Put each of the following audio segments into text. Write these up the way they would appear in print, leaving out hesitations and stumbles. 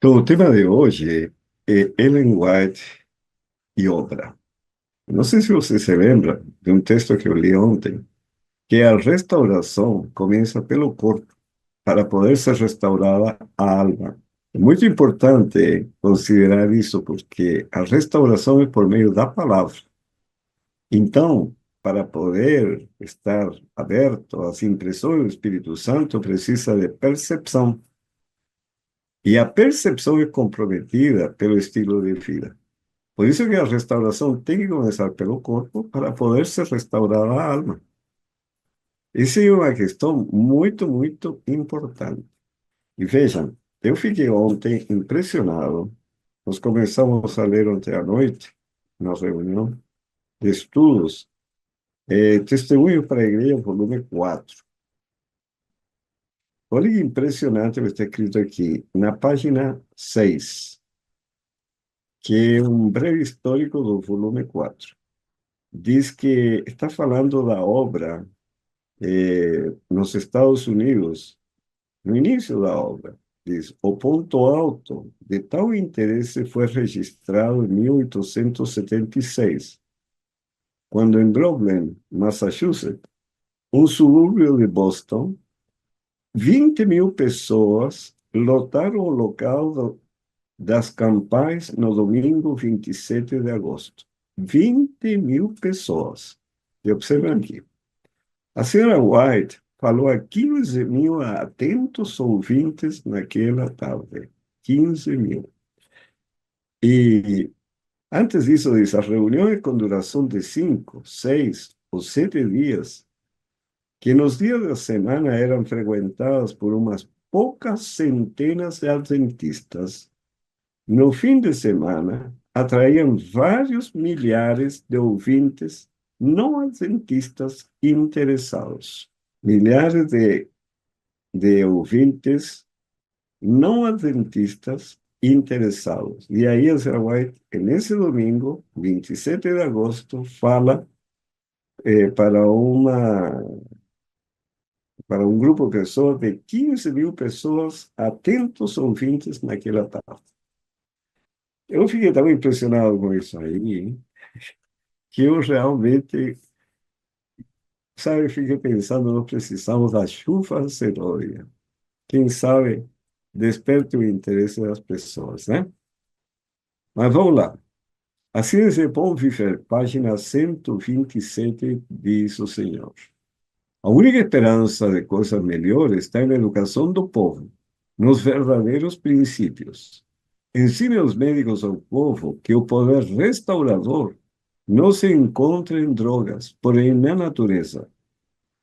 Então, o tema de hoje é Ellen White e obra. Não sei se você se lembra de um texto que eu li ontem, que a restauração começa pelo corpo, para poder ser restaurada a alma. É muito importante considerar isso, porque a restauração é por meio da palavra. Então, para poder estar aberto às impressões do Espírito Santo, precisa de percepção. E a percepção é comprometida pelo estilo de vida. Por isso que a restauração tem que começar pelo corpo para poder ser restaurada a alma. Essa é uma questão muito, muito importante. E vejam, eu fiquei ontem impressionado. Nós começamos a ler ontem à noite, na reunião de estudos, Testemunho para a Igreja, volume 4. Olha que impressionante o que está escrito aqui, na página 6, que é um breve histórico do volume 4. Diz que está falando da obra nos Estados Unidos, no início da obra. Diz, o ponto alto de tal interesse foi registrado em 1876, quando em Groveland, Massachusetts, um subúrbio de Boston, 20.000 pessoas lotaram o local das campais no domingo 27 de agosto. 20.000 pessoas. E observem aqui. A senhora White falou a 15.000 atentos ouvintes naquela tarde. 15.000. E antes disso, diz, as reuniões com duração de 5, 6 ou 7 dias, que nos dias da semana eram frequentadas por umas poucas centenas de adventistas, no fim de semana atraíam vários milhares de ouvintes não adventistas interessados. Milhares de ouvintes não adventistas interessados. E aí a Sarah White, nesse domingo, 27 de agosto, fala para para um grupo de pessoas, de 15.000 pessoas atentos ouvintes naquela tarde. Eu fiquei tão impressionado com isso aí, que eu realmente, sabe, fiquei pensando, nós precisamos da chuva seróia. Quem sabe desperte o interesse das pessoas, né? Mas vamos lá. Assim é bom viver, página 127, diz o Senhor. A única esperança de coisas melhores está na educação do povo, nos verdadeiros princípios. Ensine aos médicos ao povo que o poder restaurador não se encontra em drogas, porém na natureza.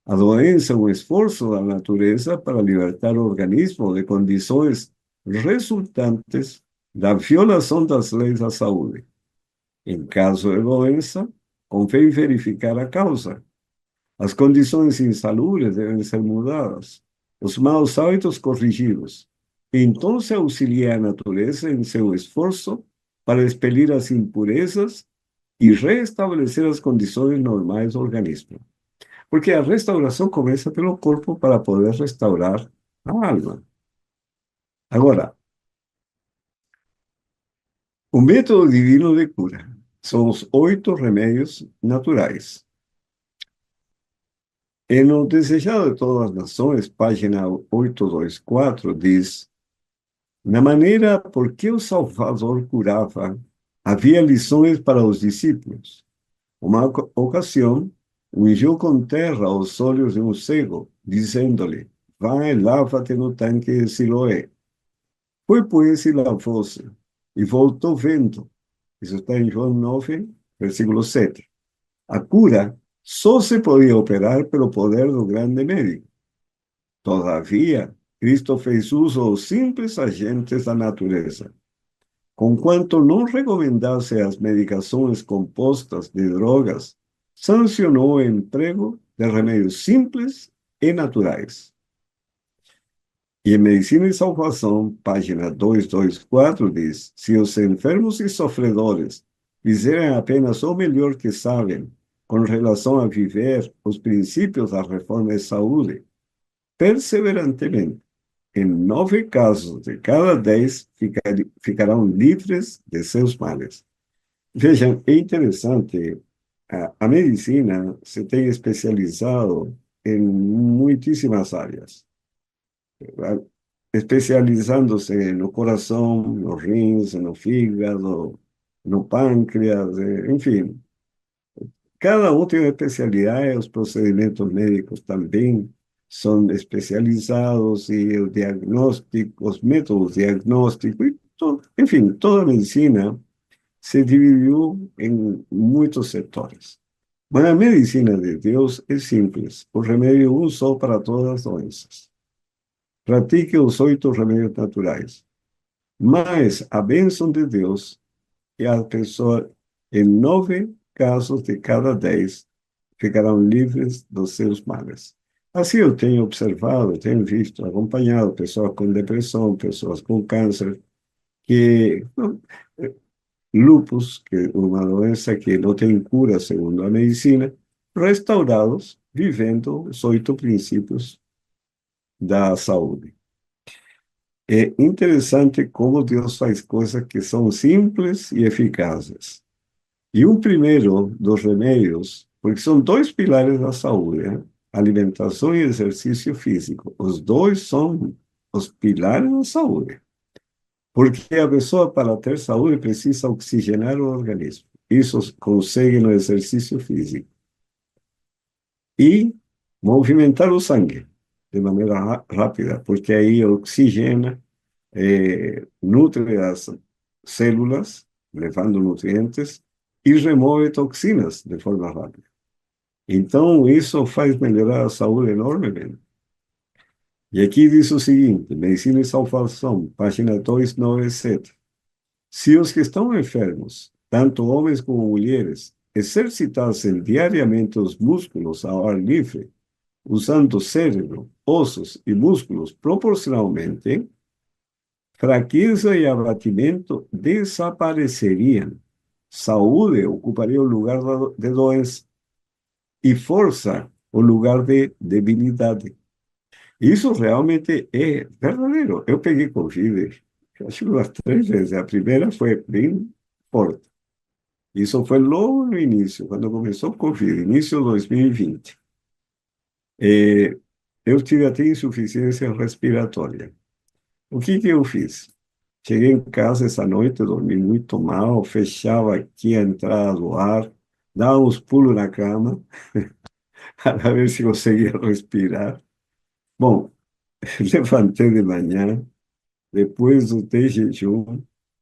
A doença é um esforço da natureza para libertar o organismo de condições resultantes da violação das leis da saúde. Em caso de doença, convém verificar a causa. As condições insalubres devem ser mudadas, os maus hábitos corrigidos. Então se auxilia a natureza em seu esforço para expelir as impurezas e restabelecer as condições normais do organismo. Porque a restauração começa pelo corpo para poder restaurar a alma. Agora, o método divino de cura são os 8 remédios naturais. En O Desejado de Todas as Nações, página 824, diz: na maneira por que o Salvador curava, havia lições para os discípulos. Uma ocasião, ungiu com terra os olhos de um cego, dizendo-lhe: vai, lava-te no tanque de Siloé. Foi, pois, e lavou-se, e voltou vendo. Isso está em João 9, versículo 7. A cura só se podia operar pelo poder do grande médico. Todavia, Cristo fez uso aos simples agentes da natureza. Conquanto não recomendasse as medicações compostas de drogas, sancionou o emprego de remédios simples e naturais. E em Medicina e Salvação, página 224, diz: se os enfermos e sofredores fizerem apenas o melhor que sabem com relação a viver os princípios da reforma de saúde, perseverantemente, en 9 casos de cada 10 ficarão livres de seus males. Vejam, é interessante, a medicina se tem especializado em muitíssimas áreas, ah, especializando-se no coração, nos rins, no fígado, no pâncreas, enfim. Cada um tem uma especialidade, os procedimentos médicos também são especializados e o diagnóstico, os métodos diagnósticos, e enfim, toda a medicina se dividiu em muitos setores. Mas a medicina de Deus é simples, o remédio um só para todas as doenças. Pratique os 8 remédios naturais. Mas a bênção de Deus é a pessoa, em 9 casos de cada 10, ficarão livres dos seus males. Assim eu tenho observado, tenho visto, acompanhado pessoas com depressão, pessoas com câncer, que lupus, que é uma doença que não tem cura segundo a medicina, restaurados, vivendo os 8 princípios da saúde. É interessante como Deus faz coisas que são simples e eficazes. E um primeiro dos remédios, porque são 2 pilares da saúde, né? Alimentação e exercício físico. Os dois são os pilares da saúde. Porque a pessoa, para ter saúde, precisa oxigenar o organismo. Isso consegue no exercício físico. E movimentar o sangue de maneira rápida, porque aí oxigena, nutre as células, levando nutrientes, e remove toxinas de forma rápida. Então, isso faz melhorar a saúde enormemente. E aqui diz o seguinte, Medicina e Salvação, página 297. Se os que estão enfermos, tanto homens como mulheres, exercitassem diariamente os músculos ao ar livre, usando cérebro, ossos e músculos proporcionalmente, fraqueza e abatimento desapareceriam. Saúde ocuparia o lugar de doença e força o lugar de debilidade. Isso realmente é verdadeiro. Eu peguei Covid, acho que umas 3 vezes. A primeira foi bem forte. Isso foi logo no início, quando começou o Covid, início de 2020. Eu tive até insuficiência respiratória. O que eu fiz? Cheguei em casa essa noite, dormi muito mal, fechava aqui a entrada do ar, dava uns pulos na cama, para ver se conseguia respirar. Bom, levantei de manhã, depois do de jejum,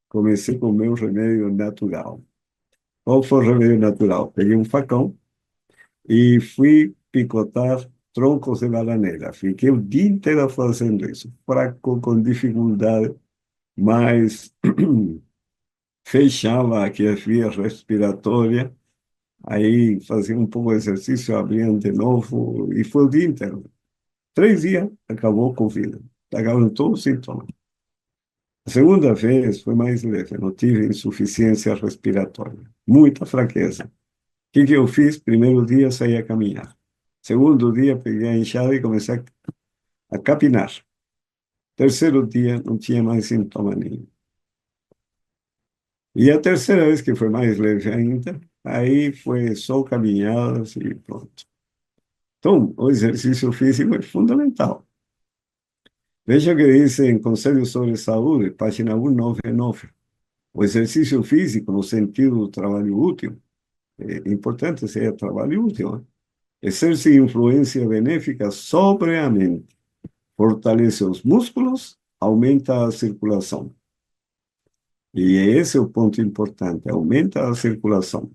comecei com o meu remédio natural. Qual foi o remédio natural? Peguei um facão e fui picotar troncos de bananeira. Fiquei o dia inteiro fazendo isso, fraco, com dificuldade, mas fechava aqui as vias respiratórias, aí fazia um pouco de exercício, abria de novo, e foi o dia inteiro. 3 dias, acabou a Covid. Acabaram todos os sintomas. A segunda vez foi mais leve, não tive insuficiência respiratória, muita fraqueza. O que eu fiz? Primeiro dia, saí a caminhar. Segundo dia, peguei a enxada e comecei a capinar. Terceiro dia, não tinha mais sintoma nenhum. E a terceira vez, que foi mais leve ainda, aí foi só caminhadas e pronto. Então, o exercício físico é fundamental. Veja o que diz em Conselho sobre Saúde, página 199. O exercício físico, no sentido do trabalho útil, é importante ser trabalho útil, né? Exerce influência benéfica sobre a mente, fortalece os músculos, aumenta a circulação. E esse é o ponto importante, aumenta a circulação.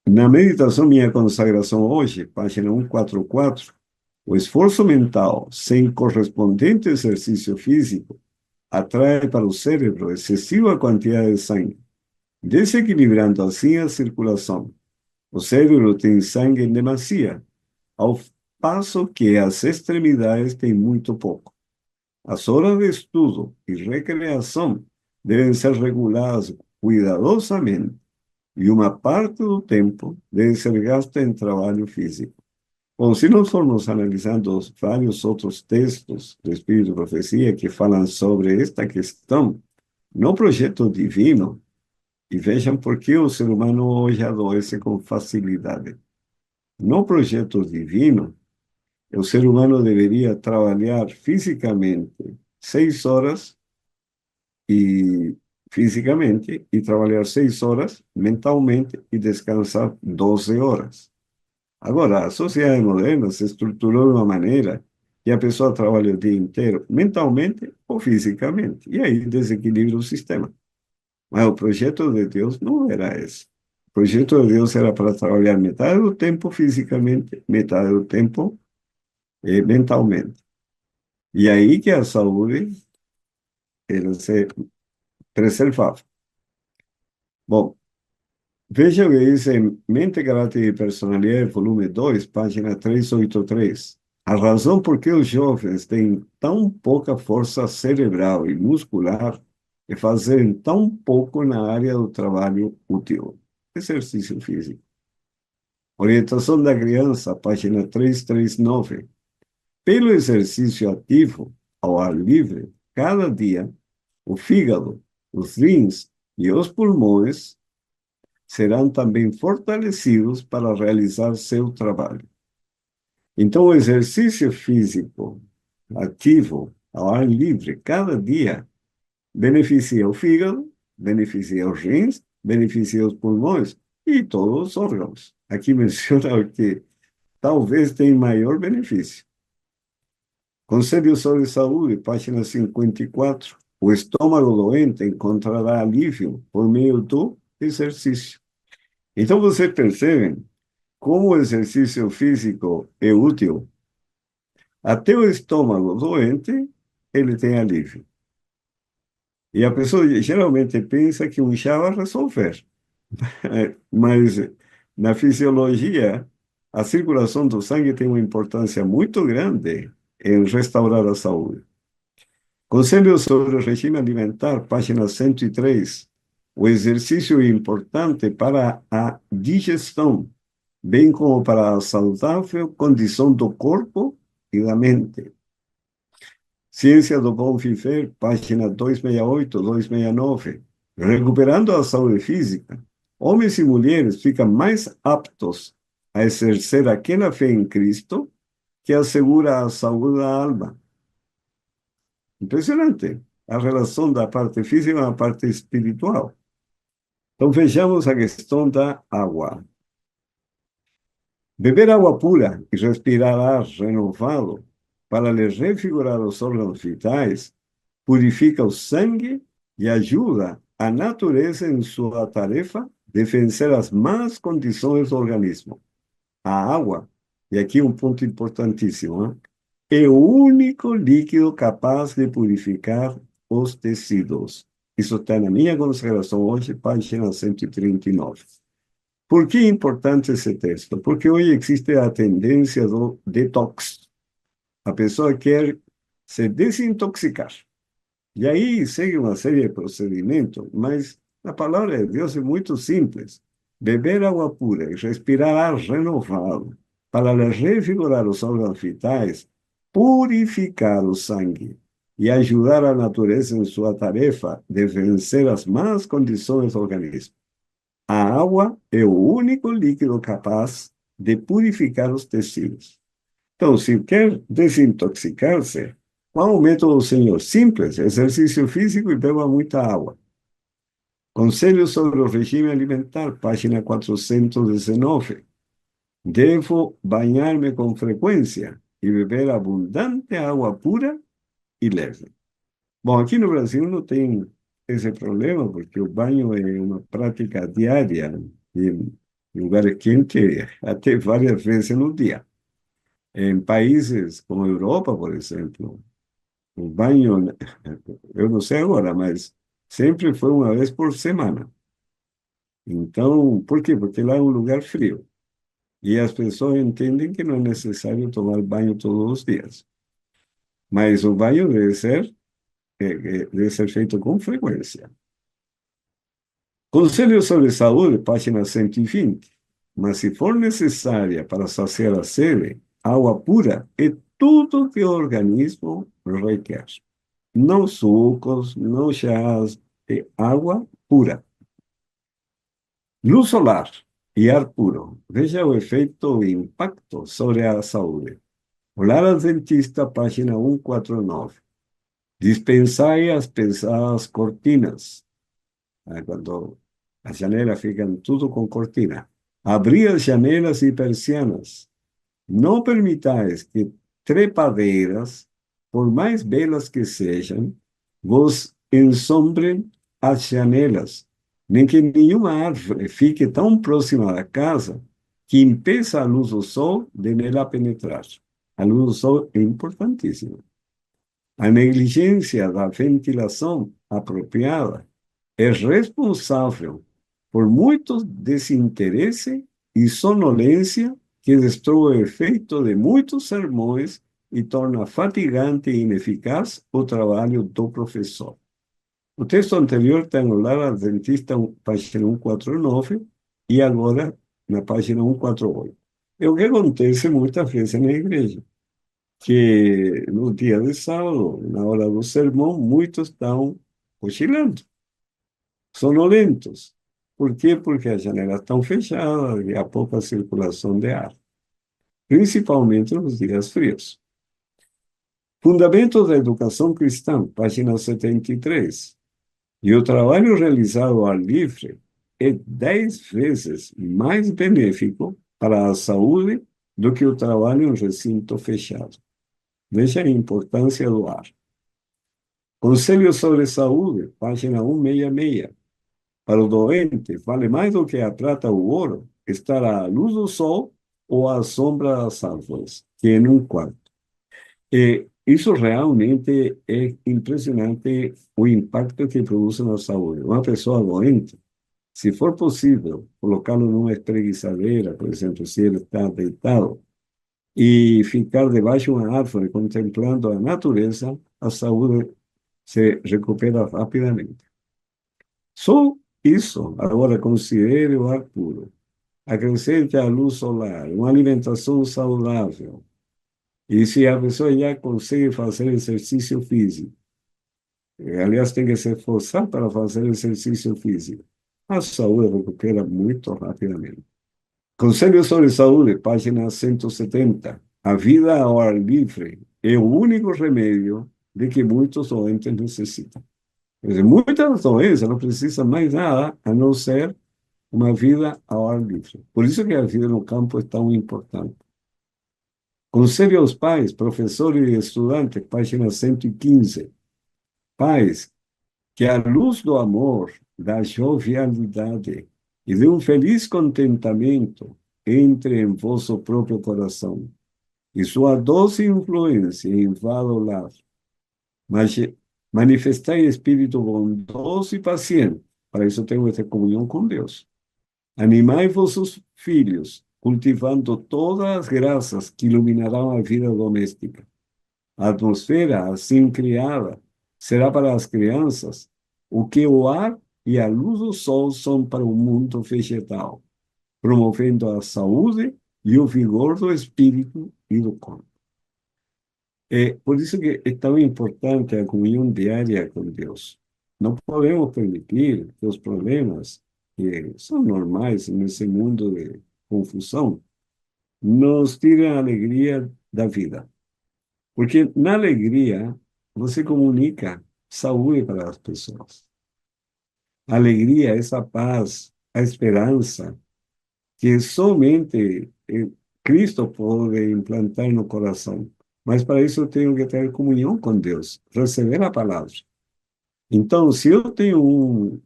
Na meditação Minha Consagração Hoje, página 144, o esforço mental sem correspondente exercício físico atrai para o cérebro excessiva quantidade de sangue, desequilibrando assim a circulação. O cérebro tem sangue em demasia, ao passo que as extremidades têm muito pouco. As horas de estudo e recreação devem ser reguladas cuidadosamente, e uma parte do tempo deve ser gasta em trabalho físico. Bom, se nós formos analisando os vários outros textos do Espírito de Profecia que falam sobre esta questão, no projeto divino, e vejam por que o ser humano hoje adoece com facilidade. No projeto divino, o ser humano deveria trabalhar fisicamente 6 horas e trabalhar 6 horas mentalmente e descansar 12 horas. Agora, a sociedade moderna se estruturou de uma maneira que a pessoa trabalha o dia inteiro mentalmente ou fisicamente, e aí desequilibra o sistema. Mas o projeto de Deus não era esse. O projeto de Deus era para trabalhar metade do tempo fisicamente, metade do tempo mentalmente. E aí que a saúde ela se preservava. Bom, veja o que diz em Mente, Caráter e Personalidade, volume 2, página 383. A razão por que os jovens têm tão pouca força cerebral e muscular é fazerem tão pouco na área do trabalho útil. Exercício físico. Orientação da criança, página 339. Pelo exercício ativo, ao ar livre, cada dia, o fígado, os rins e os pulmões serão também fortalecidos para realizar seu trabalho. Então, o exercício físico ativo, ao ar livre, cada dia, beneficia o fígado, beneficia os rins, beneficia os pulmões e todos os órgãos. Aqui menciona o que talvez tenha maior benefício. Conselho sobre Saúde, página 54. O estômago doente encontrará alívio por meio do exercício. Então, você percebe como o exercício físico é útil. Até o estômago doente, ele tem alívio. E a pessoa geralmente pensa que um chá vai resolver. Mas na fisiologia, a circulação do sangue tem uma importância muito grande em restaurar a saúde. Conselho sobre o regime alimentar, página 103. O exercício é importante para a digestão, bem como para a saudável condição do corpo e da mente. Ciência do Bom Viver, página 268, 269. Recuperando a saúde física, homens e mulheres ficam mais aptos a exercer aquela fé em Cristo que assegura a saúde da alma. Impressionante a relação da parte física com a parte espiritual. Então vejamos a questão da água. Beber água pura e respirar ar renovado para lhe refigurar os órgãos vitais purifica o sangue e ajuda a natureza em sua tarefa de vencer as más condições do organismo. A água, e aqui um ponto importantíssimo, hein? É o único líquido capaz de purificar os tecidos. Isso está na minha consideração hoje, página 139. Por que é importante esse texto? Porque hoje existe a tendência do detox. A pessoa quer se desintoxicar. E aí segue uma série de procedimentos, mas a palavra de Deus é muito simples. Beber água pura e respirar ar renovado para revigorar os órgãos vitais, purificar o sangue e ajudar a natureza em sua tarefa de vencer as más condições do organismo. A água é o único líquido capaz de purificar os tecidos. Então, se quer desintoxicar-se, qual o método, senhor? Simples, exercício físico e beba muita água. Conselho sobre o regime alimentar, página 419. Devo banhar-me com frequência e beber abundante água pura e leve. Bom, aqui no Brasil não tem esse problema, porque o banho é uma prática diária, em lugares quentes, até várias vezes no dia. Em países como a Europa, por exemplo, o banho, eu não sei agora, mas sempre foi uma vez por semana. Então, por quê? Porque lá é um lugar frio. E as pessoas entendem que não é necessário tomar banho todos os dias. Mas o banho deve ser feito com frequência. Conselho sobre saúde, página 120. Mas se for necessária para saciar a sede, Água pura é tudo que o organismo requer. Não sucos, não chás, é água pura. Luz solar e ar puro. Veja o efeito e impacto sobre a saúde. Olhar ao dentista, página 149. Dispensai as pesadas cortinas. Quando as janelas ficam tudo com cortina. Abrir as janelas e persianas. Não permitais que trepadeiras, por mais belas que sejam, vos ensombrem as janelas, nem que nenhuma árvore fique tão próxima da casa que impeça a luz do sol de nela penetrar. A luz do sol é importantíssima. A negligência da ventilação apropriada é responsável por muito desinteresse e sonolência que destrói o efeito de muitos sermões e torna fatigante e ineficaz o trabalho do professor. O texto anterior tem o lar ao dentista, página 149, e agora na página 148. É o que acontece muitas vezes na igreja, que no dia de sábado, na hora do sermão, muitos estão cochilando, sonolentos. Por quê? Porque as janelas estão fechadas e há pouca circulação de ar, principalmente nos dias frios. Fundamentos da Educação Cristã, página 73. E o trabalho realizado ao ar livre é 10 vezes mais benéfico para a saúde do que o trabalho em recinto fechado. Veja a importância do ar. Conselho sobre Saúde, página 166. Para o doente, vale mais do que a prata ou o ouro estar à luz do sol ou à sombra das árvores, que em um quarto. E isso realmente é impressionante o impacto que produz na saúde. Uma pessoa doente, se for possível, colocá-lo numa espreguiçadeira, por exemplo, se ele está deitado, e ficar debaixo de uma árvore contemplando a natureza, a saúde se recupera rapidamente. Só isso. Agora, considere o ar puro. Acrescente a luz solar, uma alimentação saudável. E se a pessoa já consegue fazer exercício físico, aliás, tem que se esforçar para fazer exercício físico, a saúde recupera muito rapidamente. Conselho sobre Saúde, página 170. A vida ao ar livre é o único remédio de que muitos doentes necessitam. Quer dizer, muitas doenças não precisam mais nada a não ser uma vida ao ar livre. Por isso que a vida no campo é tão importante. Conselho aos pais, professores e estudantes, página 115. Pais, que a luz do amor, da jovialidade e de um feliz contentamento entre em vosso próprio coração e sua doce influência invada o lar. Mas manifestai espírito bondoso e paciente. Para isso tenho essa comunhão com Deus. Animai vossos filhos, cultivando todas as graças que iluminarão a vida doméstica. A atmosfera, assim criada, será para as crianças o que o ar e a luz do sol são para o mundo vegetal, promovendo a saúde e o vigor do espírito e do corpo. É por isso que é tão importante a comunhão diária com Deus. Não podemos permitir que os problemas, que são normais nesse mundo de confusão, nos tirem a alegria da vida. Porque na alegria você comunica saúde para as pessoas. A alegria, essa paz, a esperança, que somente Cristo pode implantar no coração. Mas para isso eu tenho que ter comunhão com Deus, receber a palavra. Então, se eu tenho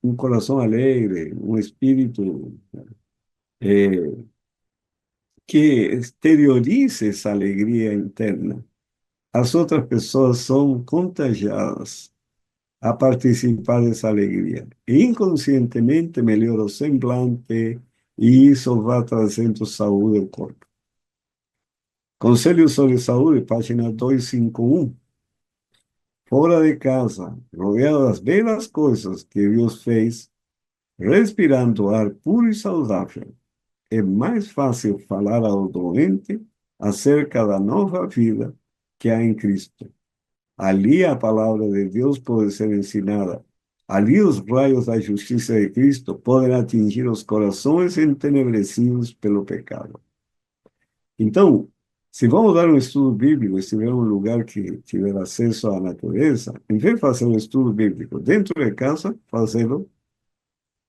um coração alegre, um espírito que exteriorize essa alegria interna, as outras pessoas são contagiadas a participar dessa alegria. E inconscientemente melhora o semblante e isso vai trazendo saúde ao corpo. Conselho sobre Saúde, página 251. Fora de casa, rodeado das belas coisas que Deus fez, respirando ar puro e saudável, é mais fácil falar ao doente acerca da nova vida que há em Cristo. Ali a palavra de Deus pode ser ensinada. Ali os raios da justiça de Cristo podem atingir os corações entenebrecidos pelo pecado. Então, se vamos dar um estudo bíblico, se tiver um lugar que tiver acesso à natureza, em vez de fazer um estudo bíblico dentro de casa, fazê-lo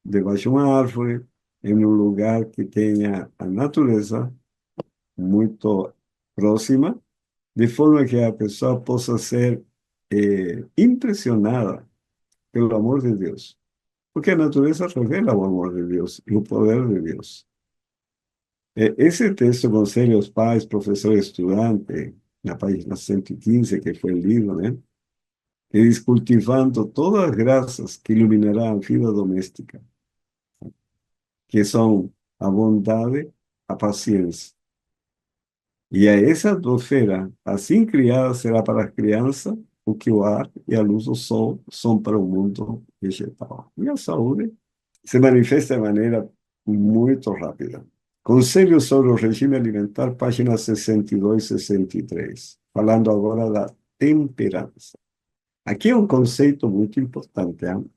debaixo de uma árvore, em um lugar que tenha a natureza muito próxima, de forma que a pessoa possa ser impressionada pelo amor de Deus. Porque a natureza revela o amor de Deus e o poder de Deus. Esse texto aconselha aos pais, professor e estudante, na página 115, que foi lido, né? Que diz, cultivando todas as graças que iluminarão a vida doméstica, que são a bondade, a paciência. E a essa atmosfera, assim criada, será para as crianças o que o ar e a luz do sol são para o mundo vegetal. E a saúde se manifesta de maneira muito rápida. Conselho sobre o regime alimentar, páginas 62 e 63. Falando agora da temperança. Aqui é um conceito muito importante. Hein?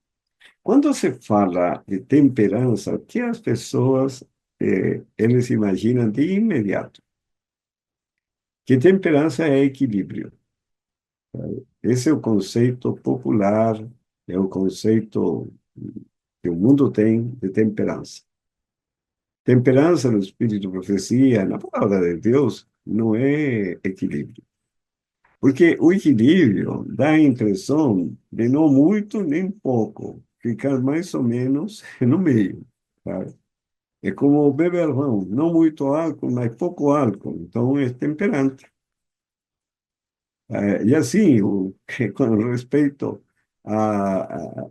Quando se fala de temperança, o que as pessoas eles imaginam de imediato? Que temperança é equilíbrio. Esse é o conceito popular, é o conceito que o mundo tem de temperança. Temperança no espírito de profecia, na palavra de Deus, não é equilíbrio. Porque o equilíbrio dá a impressão de não muito nem pouco, ficar mais ou menos no meio. Sabe? É como o beberrão, não muito álcool, mas pouco álcool, então é temperante. E assim, com respeito a, a,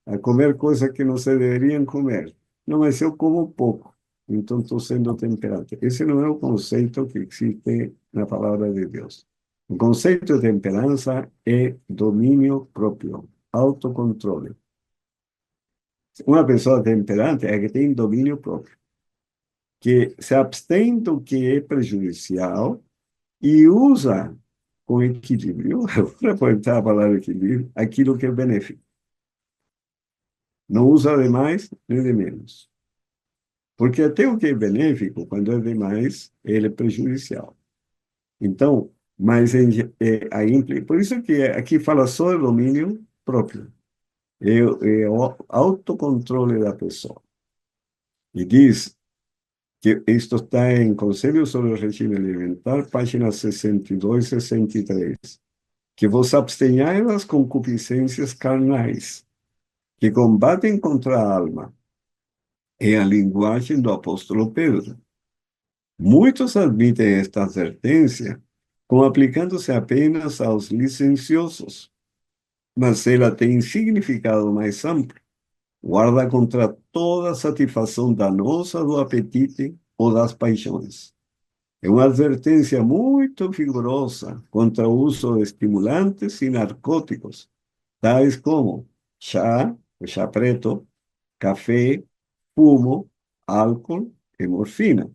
a comer coisas que não se deveriam comer. Não, mas eu como pouco, então estou sendo temperante. Esse não é o conceito que existe na palavra de Deus. O conceito de temperança é domínio próprio, autocontrole. Uma pessoa temperante é que tem domínio próprio, que se abstém do que é prejudicial e usa com equilíbrio, para apontar a palavra equilíbrio, aquilo que é benéfico. Não usa de mais nem de menos. Porque até o que é benéfico, quando é demais, ele é prejudicial. Então, mas por isso que aqui fala só de domínio próprio, é o autocontrole da pessoa. E diz que isto está em Conselho sobre o Regime Alimentar, páginas 62 e 63, que vos abstenhais das concupiscências carnais, que combatem contra a alma. É a linguagem do apóstolo Pedro. Muitos admitem esta advertência como aplicando-se apenas aos licenciosos, mas ela tem significado mais amplo. Guarda contra toda satisfação danosa do apetite ou das paixões. É uma advertência muito vigorosa contra o uso de estimulantes e narcóticos, tais como chá, o chá preto, café, fumo, álcool e morfina.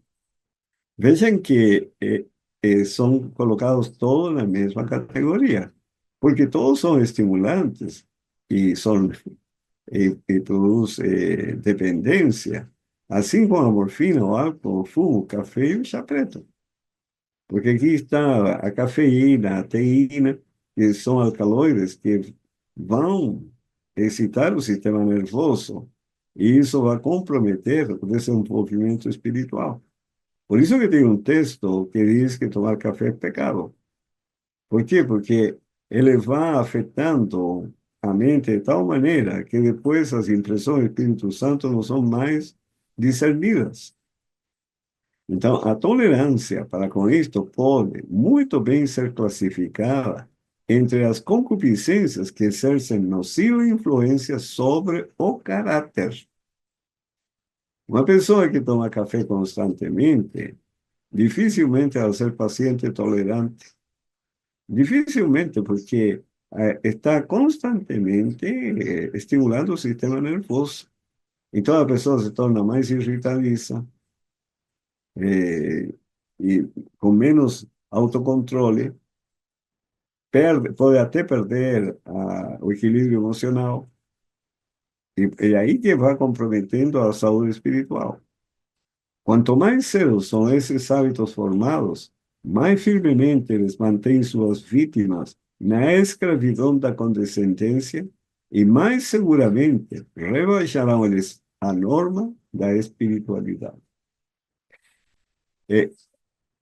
Vejam que são colocados todos na mesma categoria, porque todos são estimulantes e são e produz dependência, assim como a morfina, o álcool, o fumo, o café e o chá preto. Porque aqui está a cafeína, a teína, que são alcaloides que vão excitar o sistema nervoso e isso vai comprometer o desenvolvimento espiritual. Por isso que tem um texto que diz que tomar café é pecado. Por quê? Porque ele vai afetando a mente de tal maneira que depois as impressões do Espírito Santo não são mais discernidas. Então, a tolerância para com isto pode muito bem ser classificada entre as concupiscências que exercem nociva influência sobre o caráter. Uma pessoa que toma café constantemente, dificilmente vai ser paciente tolerante. Dificilmente, porque está constantemente estimulando o sistema nervoso. Então a pessoa se torna mais irritadiça, e com menos autocontrole, pode até perder o equilíbrio emocional, e aí que vai comprometendo a saúde espiritual. Quanto mais cedo são esses hábitos formados, mais firmemente eles mantêm suas vítimas na escravidão da condescendência e mais seguramente rebaixarão eles a norma da espiritualidade. E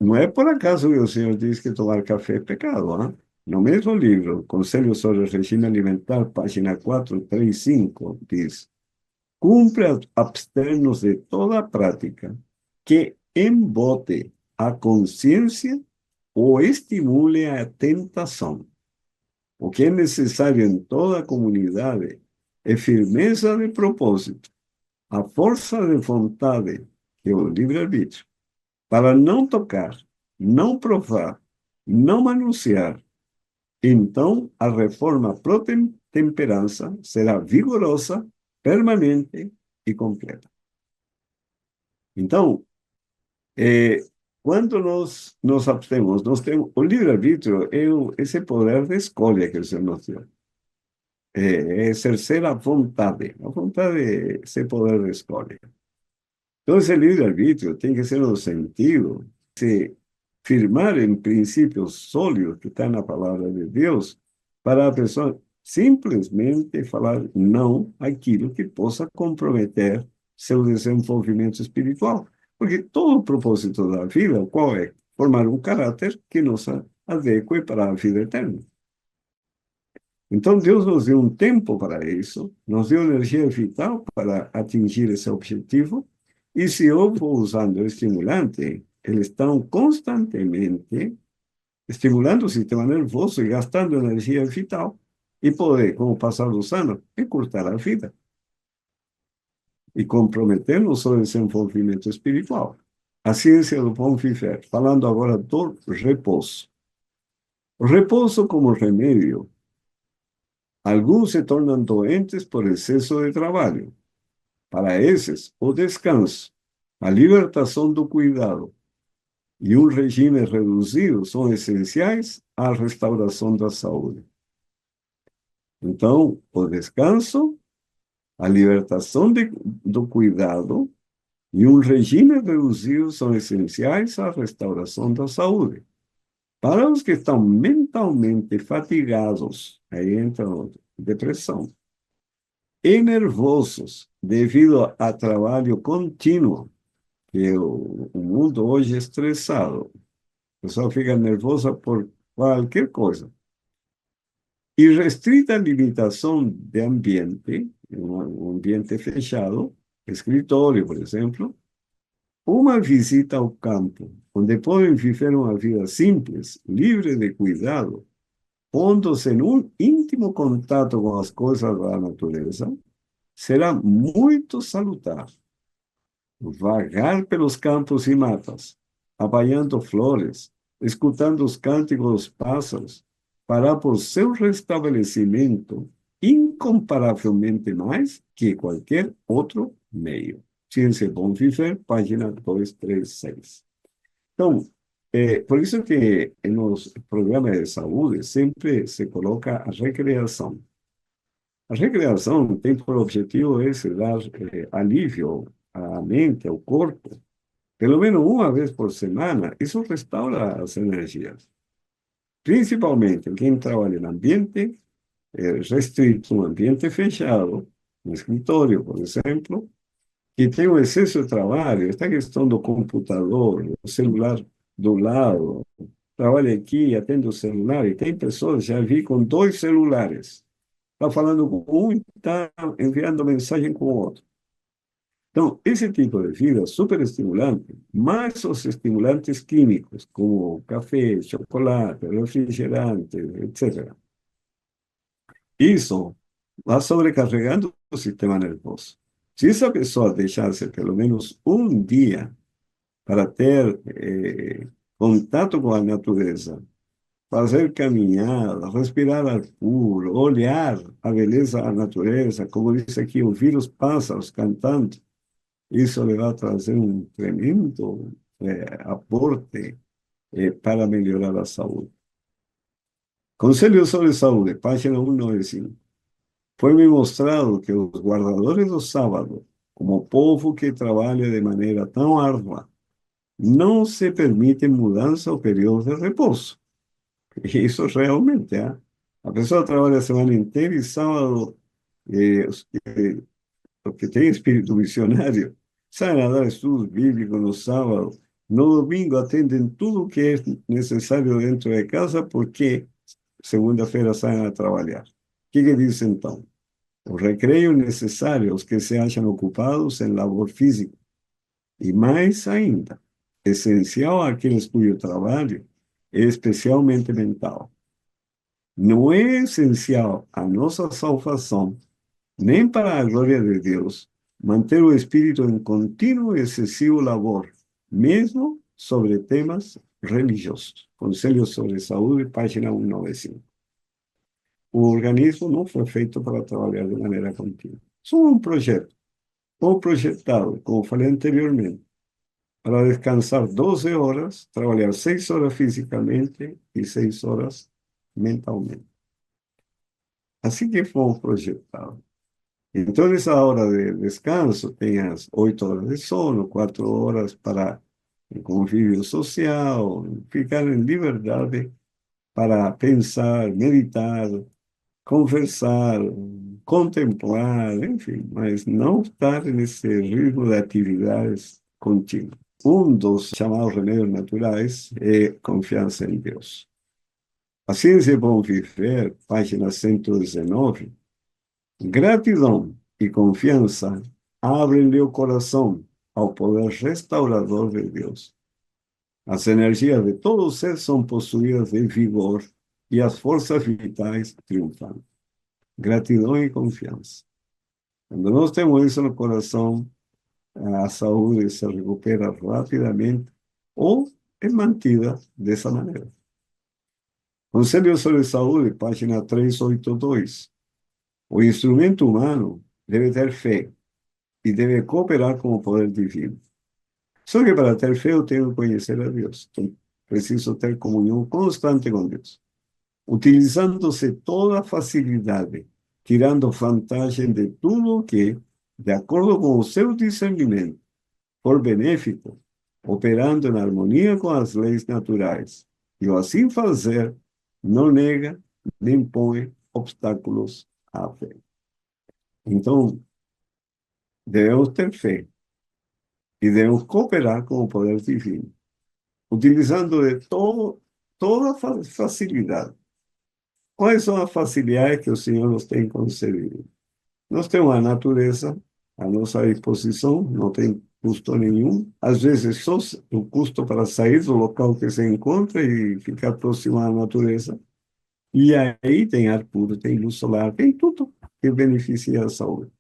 não é por acaso que o Senhor diz que tomar café é pecado, né? No mesmo livro, Conselho sobre o Regime Alimentar, página 435, diz: cumpre abster-nos de toda prática que embote a consciência ou estimule a tentação. O que é necessário em toda a comunidade é firmeza de propósito, a força de vontade, que é o livre-arbítrio, para não tocar, não provar, não manusear. Então, a reforma pró-temperança será vigorosa, permanente e completa. Então, é, quando nós nos abstemos, nós temos o livre-arbítrio, esse poder de escolha que o Senhor nos deu. É exercer a vontade. A vontade é esse poder de escolha. Então, esse livre-arbítrio tem que ser no sentido de firmar em princípios sólidos que estão na palavra de Deus, para a pessoa simplesmente falar não àquilo que possa comprometer seu desenvolvimento espiritual. Porque todo o propósito da vida, qual é? Formar um caráter que nos adeque para a vida eterna. Então, Deus nos deu um tempo para isso, nos deu energia vital para atingir esse objetivo, e se eu vou usando o estimulante, eles estão constantemente estimulando o sistema nervoso e gastando energia vital, e poder, com o passar dos anos, encurtar a vida e comprometendo o seu desenvolvimento espiritual. A ciência do bom viver, falando agora do repouso. O repouso como remédio. Alguns se tornam doentes por excesso de trabalho. Para esses, o descanso, a libertação do cuidado e um regime reduzido são essenciais à restauração da saúde. Então, o descanso, a libertação do cuidado e um regime reduzido são essenciais à restauração da saúde. Para os que estão mentalmente fatigados, aí entra a depressão, e nervosos devido a trabalho contínuo, que o mundo hoje é estressado. A pessoa fica nervosa por qualquer coisa. E restrita limitação de ambiente, um ambiente fechado, escritório, por exemplo, uma visita ao campo, onde podem viver uma vida simples, livre de cuidado, pondo-se em um íntimo contato com as coisas da natureza, será muito salutar. Vagar pelos campos e matas, apanhando flores, escutando os cânticos dos pássaros, fará por seu restabelecimento incomparavelmente mais que qualquer outro meio. Ciência e Bom Viver, página 236. Então, por isso que nos programas de saúde sempre se coloca a recreação. A recreação tem por objetivo esse dar alívio à mente, ao corpo, pelo menos uma vez por semana. Isso restaura as energias. Principalmente quem trabalha em ambiente restrito, um ambiente fechado, um escritório, por exemplo, que tem um excesso de trabalho, esta questão do computador, do celular do lado, trabalha aqui, atende o celular, e tem pessoas, já vi, com dois celulares. Está falando com um e está enviando mensagem com o outro. Então, esse tipo de vida super estimulante, mais os estimulantes químicos, como café, chocolate, refrigerantes, etc. Isso vai sobrecarregando o sistema nervoso. Se essa pessoa deixasse pelo menos um dia para ter contato com a natureza, fazer caminhada, respirar ar puro, olhar a beleza da natureza, como diz aqui, ouvir os pássaros cantando, isso lhe vai trazer um tremendo aporte para melhorar a saúde. Conselho sobre Saúde, página 195. Foi-me mostrado que os guardadores do sábado, como povo que trabalha de maneira tão árdua, não se permitem mudança ou períodos de repouso. E isso realmente, a pessoa trabalha a semana inteira e sábado, porque tem espírito missionário, saem a dar estudos bíblicos no sábado, no domingo atendem tudo o que é necessário dentro de casa, porque segunda-feira saem a trabalhar. O que diz então? O recreio necessário aos que se acham ocupados em labor físico, e mais ainda, essencial àqueles cujo trabalho é especialmente mental. Não é essencial a nossa salvação, nem para a glória de Deus, manter o espírito em contínuo e excessivo labor, mesmo sobre temas religiosos. Conselho sobre Saúde, página 195. O organismo não foi feito para trabalhar de maneira contínua. Só um projeto, ou projetado, como falei anteriormente, para descansar 12 horas, trabalhar 6 horas fisicamente e 6 horas mentalmente. Assim que fomos projetados. Então, essa hora de descanso tem as 8 horas de sono, 4 horas para convívio social, ficar em liberdade para pensar, meditar, conversar, contemplar, enfim, mas não estar nesse ritmo de atividades contínuas. Um dos chamados remédios naturais é confiança em Deus. A Ciência Bom Viver, página 119, gratidão e confiança abrem-lhe o coração ao poder restaurador de Deus. As energias de todo o ser são possuídas de vigor e as forças vitais triunfam. Gratidão e confiança. Quando nós temos isso no coração, a saúde se recupera rapidamente ou é mantida dessa maneira. Conselho sobre Saúde, página 382. O instrumento humano deve ter fé e deve cooperar com o poder divino. Só que para ter fé eu tenho que conhecer a Deus. Então, preciso ter comunhão constante com Deus, utilizando-se toda a facilidade, tirando vantagem de tudo que, de acordo com o seu discernimento, for benéfico, operando em harmonia com as leis naturais. E o assim fazer não nega nem põe obstáculos à fé. Então, devemos ter fé e devemos cooperar com o poder divino, utilizando de toda a facilidade. Quais são as facilidades que o Senhor nos tem concedido? Nós temos a natureza à nossa disposição, não tem custo nenhum. Às vezes, só o custo para sair do local que se encontra e ficar próximo à natureza. E aí tem ar puro, tem luz solar, tem tudo que beneficia a saúde.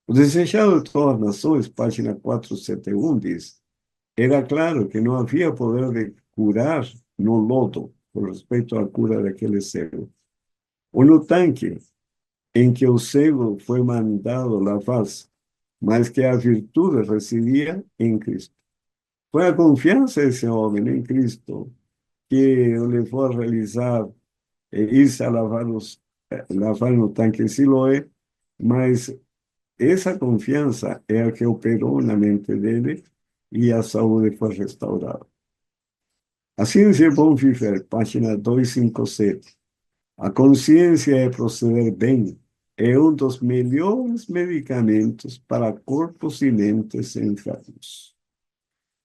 O Desejado de todas as Nações, página 471, diz: era claro que não havia poder de curar no lodo, por respeito à cura daquele cego. Ou no tanque, em que o cego foi mandado lavar-se, mas que a virtude residia em Cristo. Foi a confiança desse homem em Cristo que o levou a realizar, irse a lavar no tanque Siloé, mas essa confiança é a que operou na mente dele e a saúde foi restaurada. A Ciência é Bom Viver, página 257. A consciência é proceder bem é um dos melhores medicamentos para corpos e mentes enfermos.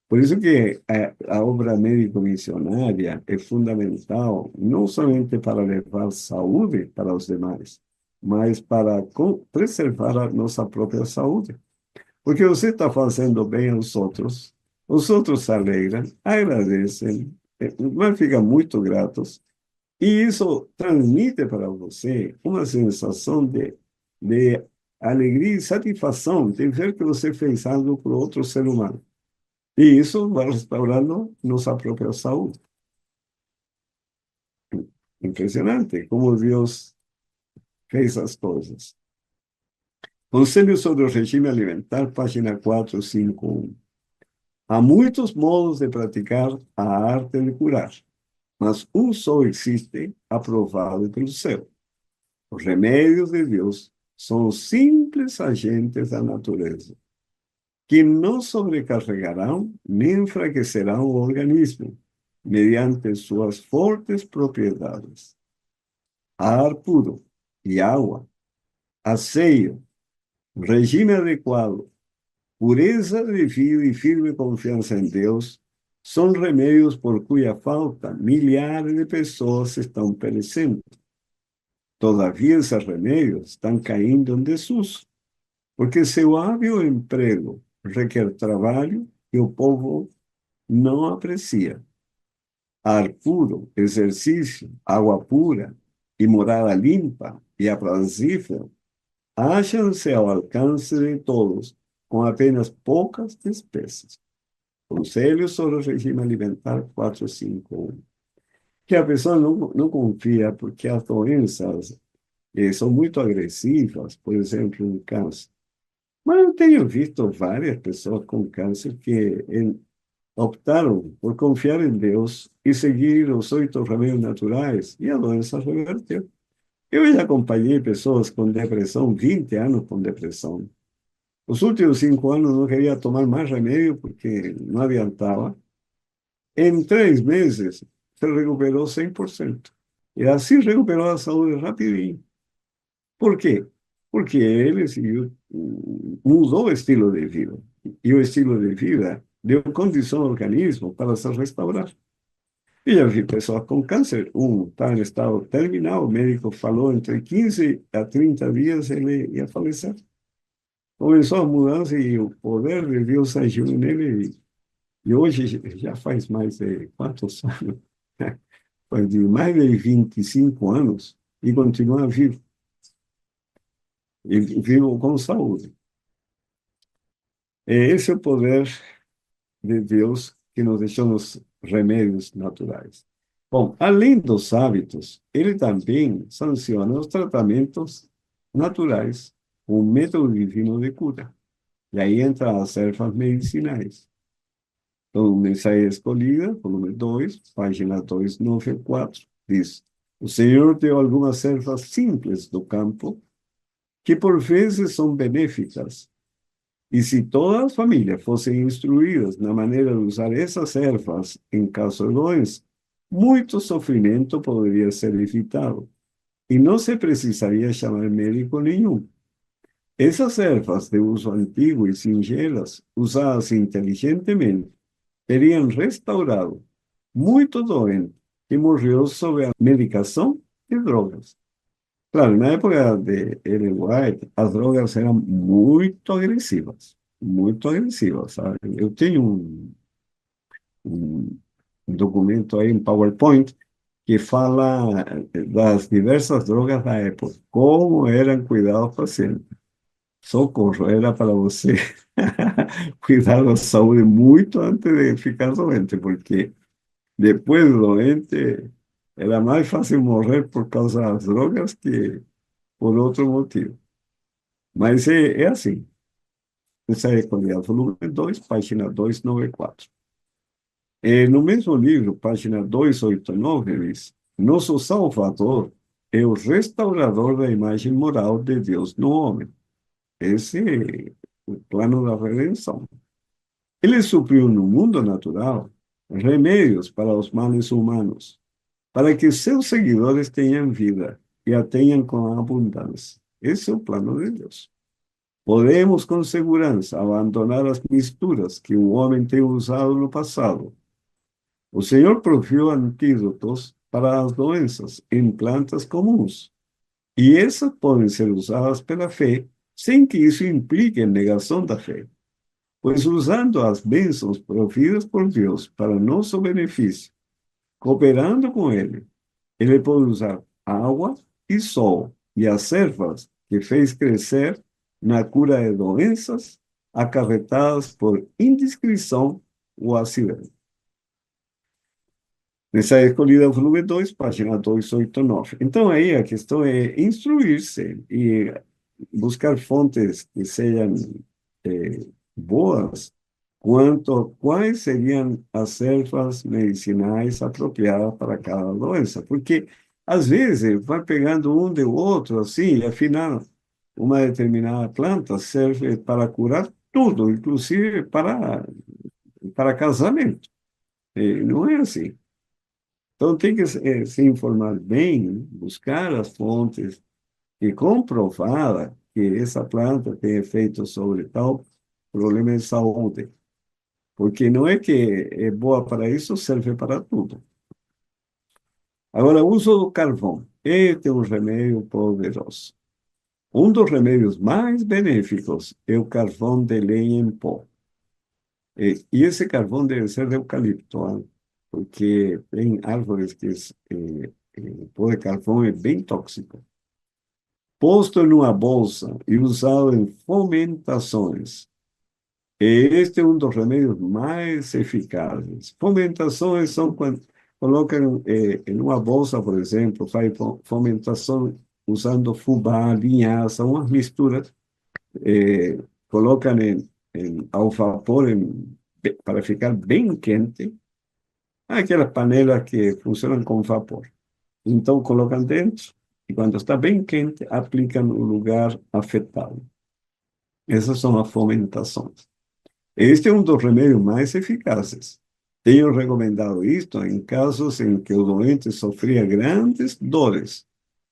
Por isso que a obra médico-missionária é fundamental, não somente para levar saúde para os demais, mas para preservar a nossa própria saúde. Porque você está fazendo bem aos outros, os outros se alegram, agradecem, mas ficam muito gratos. E isso transmite para você uma sensação de alegria e satisfação de ver que você fez algo para outro ser humano. E isso vai restaurando nossa própria saúde. Impressionante como Deus fez as coisas. Conselho sobre o regime alimentar, página 451. Há muitos modos de praticar a arte de curar, mas um só existe, aprovado pelo céu. Os remédios de Deus são os simples agentes da natureza, que não sobrecarregarão nem enfraquecerão o organismo, mediante suas fortes propriedades. Ar puro e água, asseio, regime adequado, pureza de vida e firme confiança em Deus são remédios por cuja falta milhares de pessoas estão perecendo. Todavia, esses remédios estão caindo em desuso, porque seu hábil emprego requer trabalho e o povo não aprecia. Ar puro, exercício, água pura e morada limpa e aprazível acham-se ao alcance de todos, com apenas poucas despesas. Conselho sobre o regime alimentar 451. Que a pessoa não confia porque as doenças são muito agressivas, por exemplo, o câncer. Mas eu tenho visto várias pessoas com câncer que optaram por confiar em Deus e seguir os 8 remédios naturais e a doença reverteu. Eu já acompanhei pessoas com depressão, 20 anos com depressão. Os últimos 5 anos não queria tomar mais remédio porque não adiantava. Em 3 meses, se recuperou 100%. E assim recuperou a saúde rapidinho. Por quê? Porque ele seguiu, mudou o estilo de vida. E o estilo de vida deu condição ao organismo para se restaurar. E já vi pessoas com câncer, um está em estado terminal, o médico falou entre 15 a 30 dias ele ia falecer. Começou a mudança e o poder de Deus agiu nele. E hoje já faz mais de quantos anos? Faz de mais de 25 anos e continua vivo. E vivo com saúde. Esse é o poder de Deus que nos deixou nos remédios naturais. Bom, além dos hábitos, ele também sanciona os tratamentos naturais, o método divino de cura. E aí entra as ervas medicinais. Então, Mensagem Escolhida, volume 2, página 294, diz: O Senhor deu algumas ervas simples do campo, que por vezes são benéficas. E se todas as famílias fossem instruídas na maneira de usar essas ervas em caso de doença, muito sofrimento poderia ser evitado. E não se precisaria chamar médico nenhum. Essas ervas de uso antigo e singelas, usadas inteligentemente, teriam restaurado muito doente que morreu sob a medicação e drogas. Claro, na época de Ellen White, as drogas eram muito agressivas, sabe? Eu tenho um, um documento aí em PowerPoint que fala das diversas drogas da época, como eram cuidados pacientes. Socorro, era para você cuidar da saúde muito antes de ficar doente, porque depois de doente era mais fácil morrer por causa das drogas que por outro motivo. Mas é assim. Essa é a volume 2, página 294. No mesmo livro, página 289, diz: Nosso Salvador é o restaurador da imagem moral de Deus no homem. Esse é o plano da redenção. Ele supriu no mundo natural remédios para os males humanos, para que seus seguidores tenham vida e a tenham com abundância. Esse é o plano de Deus. Podemos, com segurança, abandonar as misturas que o homem tem usado no passado. O Senhor proviu antídotos para as doenças em plantas comuns, e essas podem ser usadas pela fé, sem que isso implique negação da fé. Pois usando as bênçãos providas por Deus para nosso benefício, cooperando com Ele, Ele pode usar água e sol e as ervas que fez crescer na cura de doenças acarretadas por indiscrição ou acidente. Nessa escolhida volume 2, página 289. Então, aí a questão é instruir-se e buscar fontes que sejam boas quais seriam as ervas medicinais apropriadas para cada doença. Porque, às vezes, vai pegando um de outro, assim, e afinal, uma determinada planta serve para curar tudo, inclusive para casamento. E não é assim. Então, tem que se informar bem, buscar as fontes e comprovar que essa planta tem efeito sobre tal problema de saúde. Porque não é que é boa para isso, serve para tudo. Agora, o uso do carvão. Este é um remédio poderoso. Um dos remédios mais benéficos é o carvão de lenha em pó. E esse carvão deve ser de eucalipto, porque tem árvores que o pó de carvão é bem tóxico. Posto em uma bolsa e usado em fomentações. Este é um dos remédios mais eficazes. Fomentações são quando colocam em uma bolsa, por exemplo, faz fomentação usando fubá, linhaça, umas misturas, colocam ao vapor para ficar bem quente. Aquelas panelas que funcionam com vapor. Então, colocam dentro e quando está bem quente, aplicam no lugar afetado. Essas são as fomentações. Este é um dos remédios mais eficazes. Tenho recomendado isto em casos em que o doente sofria grandes dores.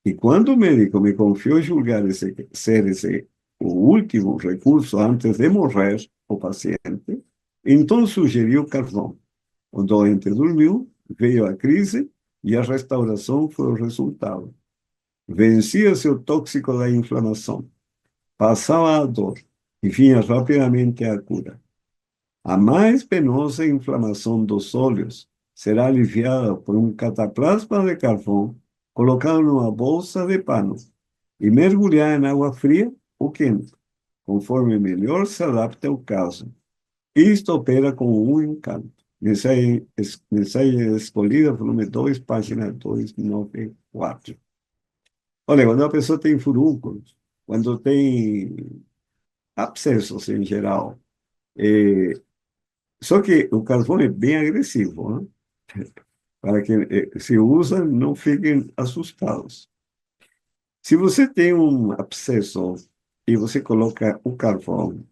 E quando o médico me confiou julgar ser esse o último recurso antes de morrer o paciente, então sugeriu carvão. O doente dormiu, veio a crise e a restauração foi o resultado. Vencia-se o tóxico da inflamação, passava a dor e vinha rapidamente a cura. A mais penosa inflamação dos olhos será aliviada por um cataplasma de carvão colocado numa bolsa de pano e mergulhar em água fria ou quente, conforme melhor se adapte ao caso. Isto opera como um encanto. Mensagem escolhida, volume 2, página 294. Olha, quando a pessoa tem furúnculos, quando tem abscessos em geral, eh, só que o carvão é bem agressivo, né? Para que se usa, não fiquem assustados. Se você tem um abscesso e você coloca o carvão,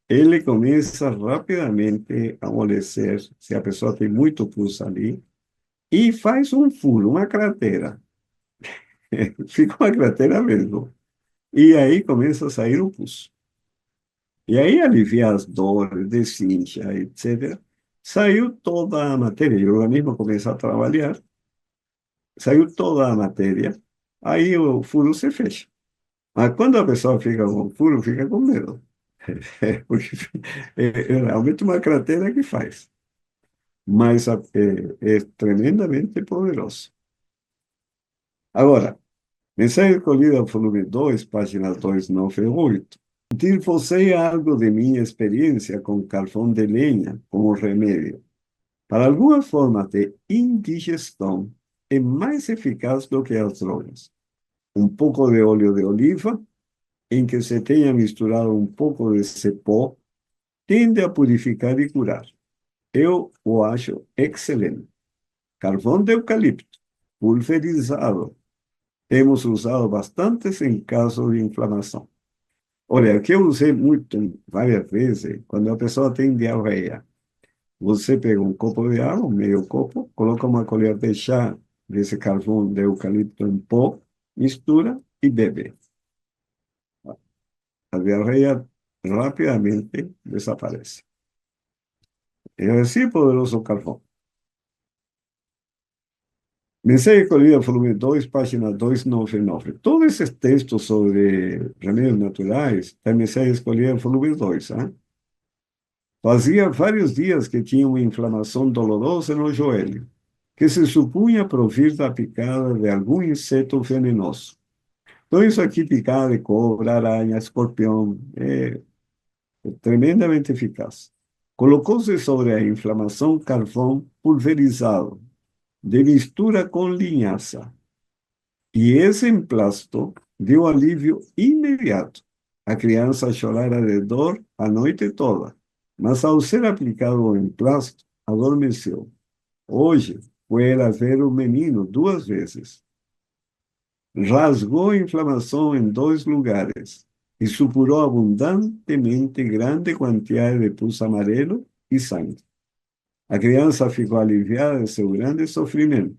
ele começa rapidamente a amolecer, se a pessoa tem muito pus ali, e faz um furo, uma cratera. Fica uma cratera mesmo. E aí começa a sair o pus. E aí alivia as dores, desincha, etc. Saiu toda a matéria, e o organismo começa a trabalhar, saiu toda a matéria, aí o furo se fecha. Mas quando a pessoa fica com furo, fica com medo. Porque é realmente uma cratera que faz. Mas é tremendamente poderoso. Agora, mensagem escolhida, volume 2, página 298. Dir-vos-ei algo de minha experiência com carvão de lenha como remédio. Para algumas formas de indigestão, é mais eficaz do que as drogas. Um pouco de óleo de oliva, em que se tenha misturado um pouco desse pó, tende a purificar e curar. Eu o acho excelente. Carvão de eucalipto, pulverizado. Temos usado bastantes em caso de inflamação. Olha, o que eu usei muito, várias vezes, quando a pessoa tem diarreia. Você pega um copo de água, meio copo, coloca uma colher de chá desse carvão de eucalipto em pó, mistura e bebe. A diarreia rapidamente desaparece. É assim poderoso o carvão. Mensagem escolhida, volume 2, página 299. Todos esses textos sobre remédios naturais, tem mensagem escolhida, volume 2. Fazia vários dias que tinha uma inflamação dolorosa no joelho, que se supunha provir da picada de algum inseto venenoso. Então, isso aqui, picada de cobra, aranha, escorpião, é tremendamente eficaz. Colocou-se sobre a inflamação carvão pulverizado, de mistura com linhaça. E esse emplasto deu alívio imediato. A criança chorara de dor a noite toda. mas ao ser aplicado o emplasto, adormeceu. Hoje, foi ela ver o menino 2 vezes. Rasgou a inflamação em 2 lugares e supurou abundantemente grande quantidade de pus amarelo e sangue. A criança ficou aliviada de seu grande sofrimento.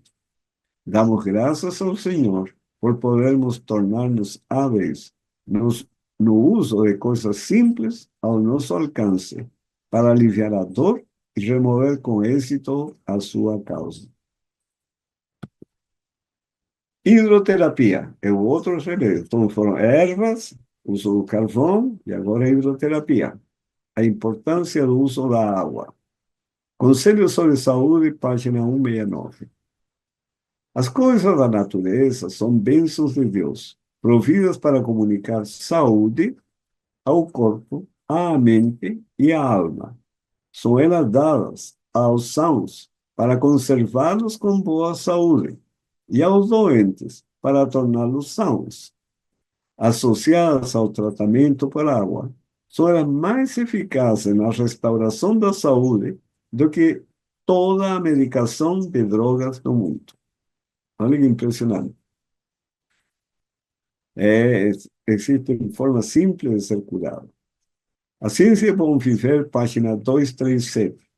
Damos graças ao Senhor por podermos tornar-nos hábeis nos, no uso de coisas simples ao nosso alcance para aliviar a dor e remover com êxito a sua causa. Hidroterapia é o outro remédio. Então foram ervas, uso do carvão e agora a hidroterapia. A importância do uso da água. Conselho sobre Saúde, página 169. As coisas da natureza são bênçãos de Deus, providas para comunicar saúde ao corpo, à mente e à alma. São elas dadas aos sãos para conservá-los com boa saúde e aos doentes para torná-los sãos. Associadas ao tratamento por água, são elas mais eficazes na restauração da saúde do que toda a medicação de drogas do mundo. Olha que impressionante. Existe forma simples de ser curado. A Ciência é Bom Viver, página 237.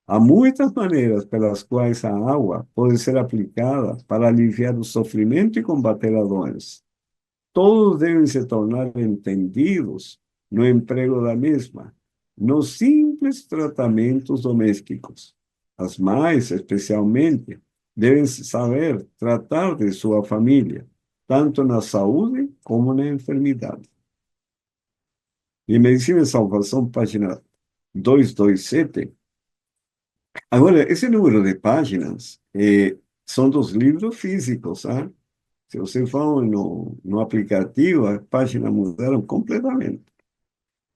Há muitas maneiras pelas quais a água pode ser aplicada para aliviar o sofrimento e combater a doença. Todos devem se tornar entendidos no emprego da mesma, nos simples tratamentos domésticos. As mães, especialmente, devem saber tratar de sua família, tanto na saúde como na enfermidade. Em Medicina e Salvação, página 227. Agora, esse número de páginas são dos livros físicos, ah? Se você for no aplicativo, as páginas mudaram completamente.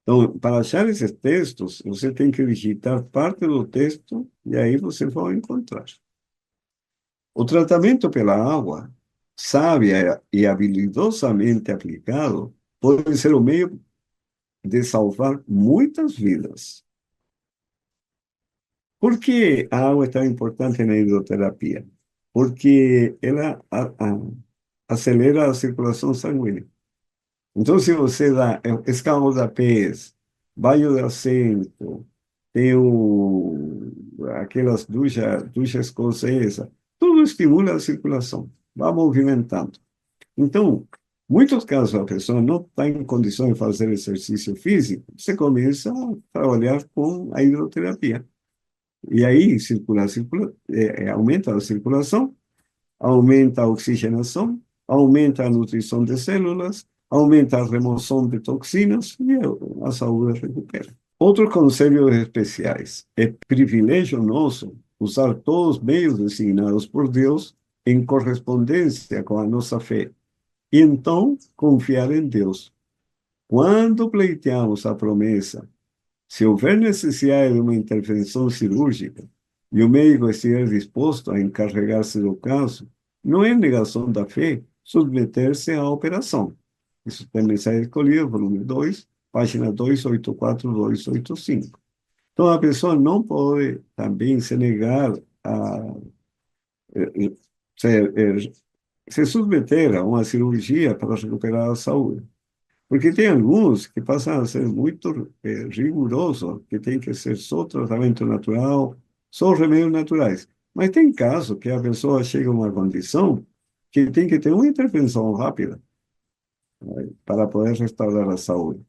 Então, para achar esses textos, você tem que digitar parte do texto e aí você vai encontrar. O tratamento pela água, sábia e habilidosamente aplicado, pode ser o meio de salvar muitas vidas. Por que a água é tão importante na hidroterapia? Porque ela acelera a circulação sanguínea. Então, se você dá escalda-pés, banho de assento, tem aquelas duchas escocesas, tudo estimula a circulação, vai movimentando. Então, muitos casos a pessoa não está em condições de fazer exercício físico, você começa a trabalhar com a hidroterapia. E aí aumenta a circulação, aumenta a oxigenação, aumenta a nutrição de células, aumenta a remoção de toxinas e a saúde recupera. Outros conselhos especiais. É privilégio nosso usar todos os meios designados por Deus em correspondência com a nossa fé. E então, confiar em Deus. Quando pleiteamos a promessa, se houver necessidade de uma intervenção cirúrgica e o médico estiver disposto a encarregar-se do caso, não é negação da fé submeter-se à operação. Isso tem mensagem escolhida, volume 2, página 284, 285. Então, a pessoa não pode também se negar a se, se submeter a uma cirurgia para recuperar a saúde. Porque tem alguns que passam a ser muito rigorosos, que tem que ser só tratamento natural, só remédios naturais. Mas tem casos que a pessoa chega a uma condição que tem que ter uma intervenção rápida, né, para poder restaurar a saúde.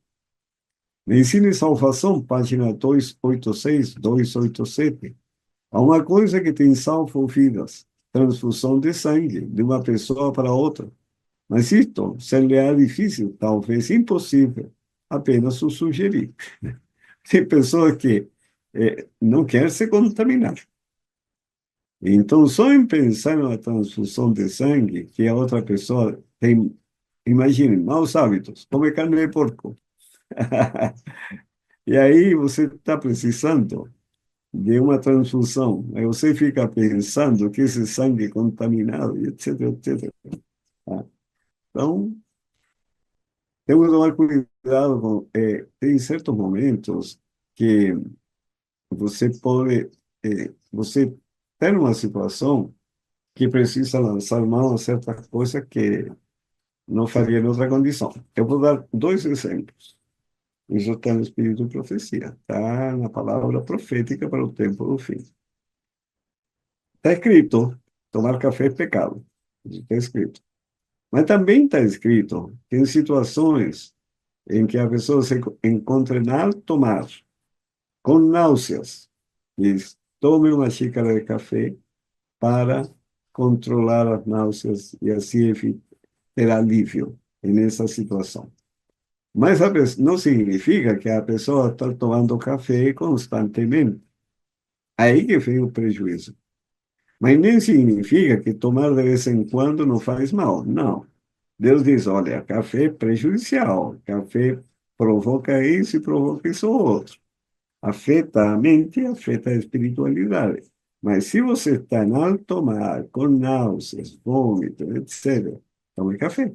Medicina e Salvação, página 286, 287. Há uma coisa que tem salvo vidas, transfusão de sangue de uma pessoa para outra. Mas isto seria difícil, talvez impossível, apenas o sugerir. Tem pessoas que não querem se contaminar. Então, só em pensar na transfusão de sangue, que a outra pessoa tem, imagine, maus hábitos, come carne de porco. E aí você está precisando de uma transfusão. Aí você fica pensando que esse sangue é contaminado, e etc, etc. Tá? Então, temos que tomar cuidado tem certos momentos que você pode, você tem uma situação que precisa lançar mão a certa coisa que não faria em outra condição. Eu vou dar dois exemplos. Isso está no Espírito de Profecia, está na palavra profética para o tempo do fim. Está escrito, tomar café é pecado. Isso está escrito. Mas também está escrito que em situações em que a pessoa se encontra em alto mar, com náuseas, diz, tome uma xícara de café para controlar as náuseas e assim ter alívio nessa situação. Mas não significa que a pessoa está tomando café constantemente. Aí que vem o prejuízo. Mas nem significa que tomar de vez em quando não faz mal. Não. Deus diz, olha, café é prejudicial. Café provoca isso e provoca isso outro. Afeta a mente, afeta a espiritualidade. Mas se você está em alto mar, com náuseas, vômito, etc., tome café.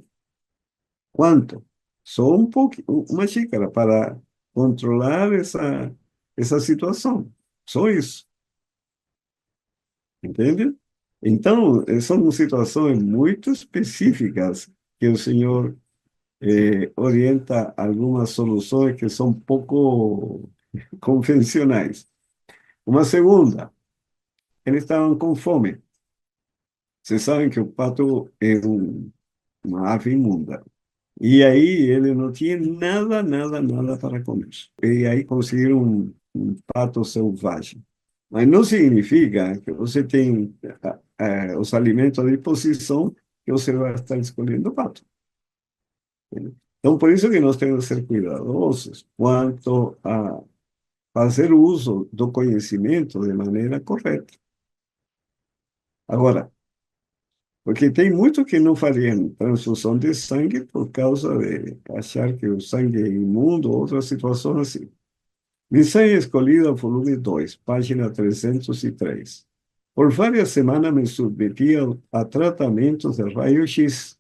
Quanto? Só um pouquinho, uma xícara para controlar essa situação. Só isso, entende? Então, são situações muito específicas que o Senhor orienta algumas soluções que são pouco convencionais. Uma segunda, eles estavam com fome. Vocês sabem que o pato é uma ave imunda. E aí ele não tinha nada, nada, nada para comer. E aí conseguiram um pato selvagem. Mas não significa que você tem os alimentos à disposição que você vai estar escolhendo o pato. Então, por isso que nós temos que ser cuidadosos quanto a fazer uso do conhecimento de maneira correta. Agora, porque tem muito que não fariam transfusão de sangue por causa de achar que o sangue é imundo ou outra situação assim. Missão Escolhida, volume 2, página 303. Por várias semanas me submetia a tratamentos de raio-x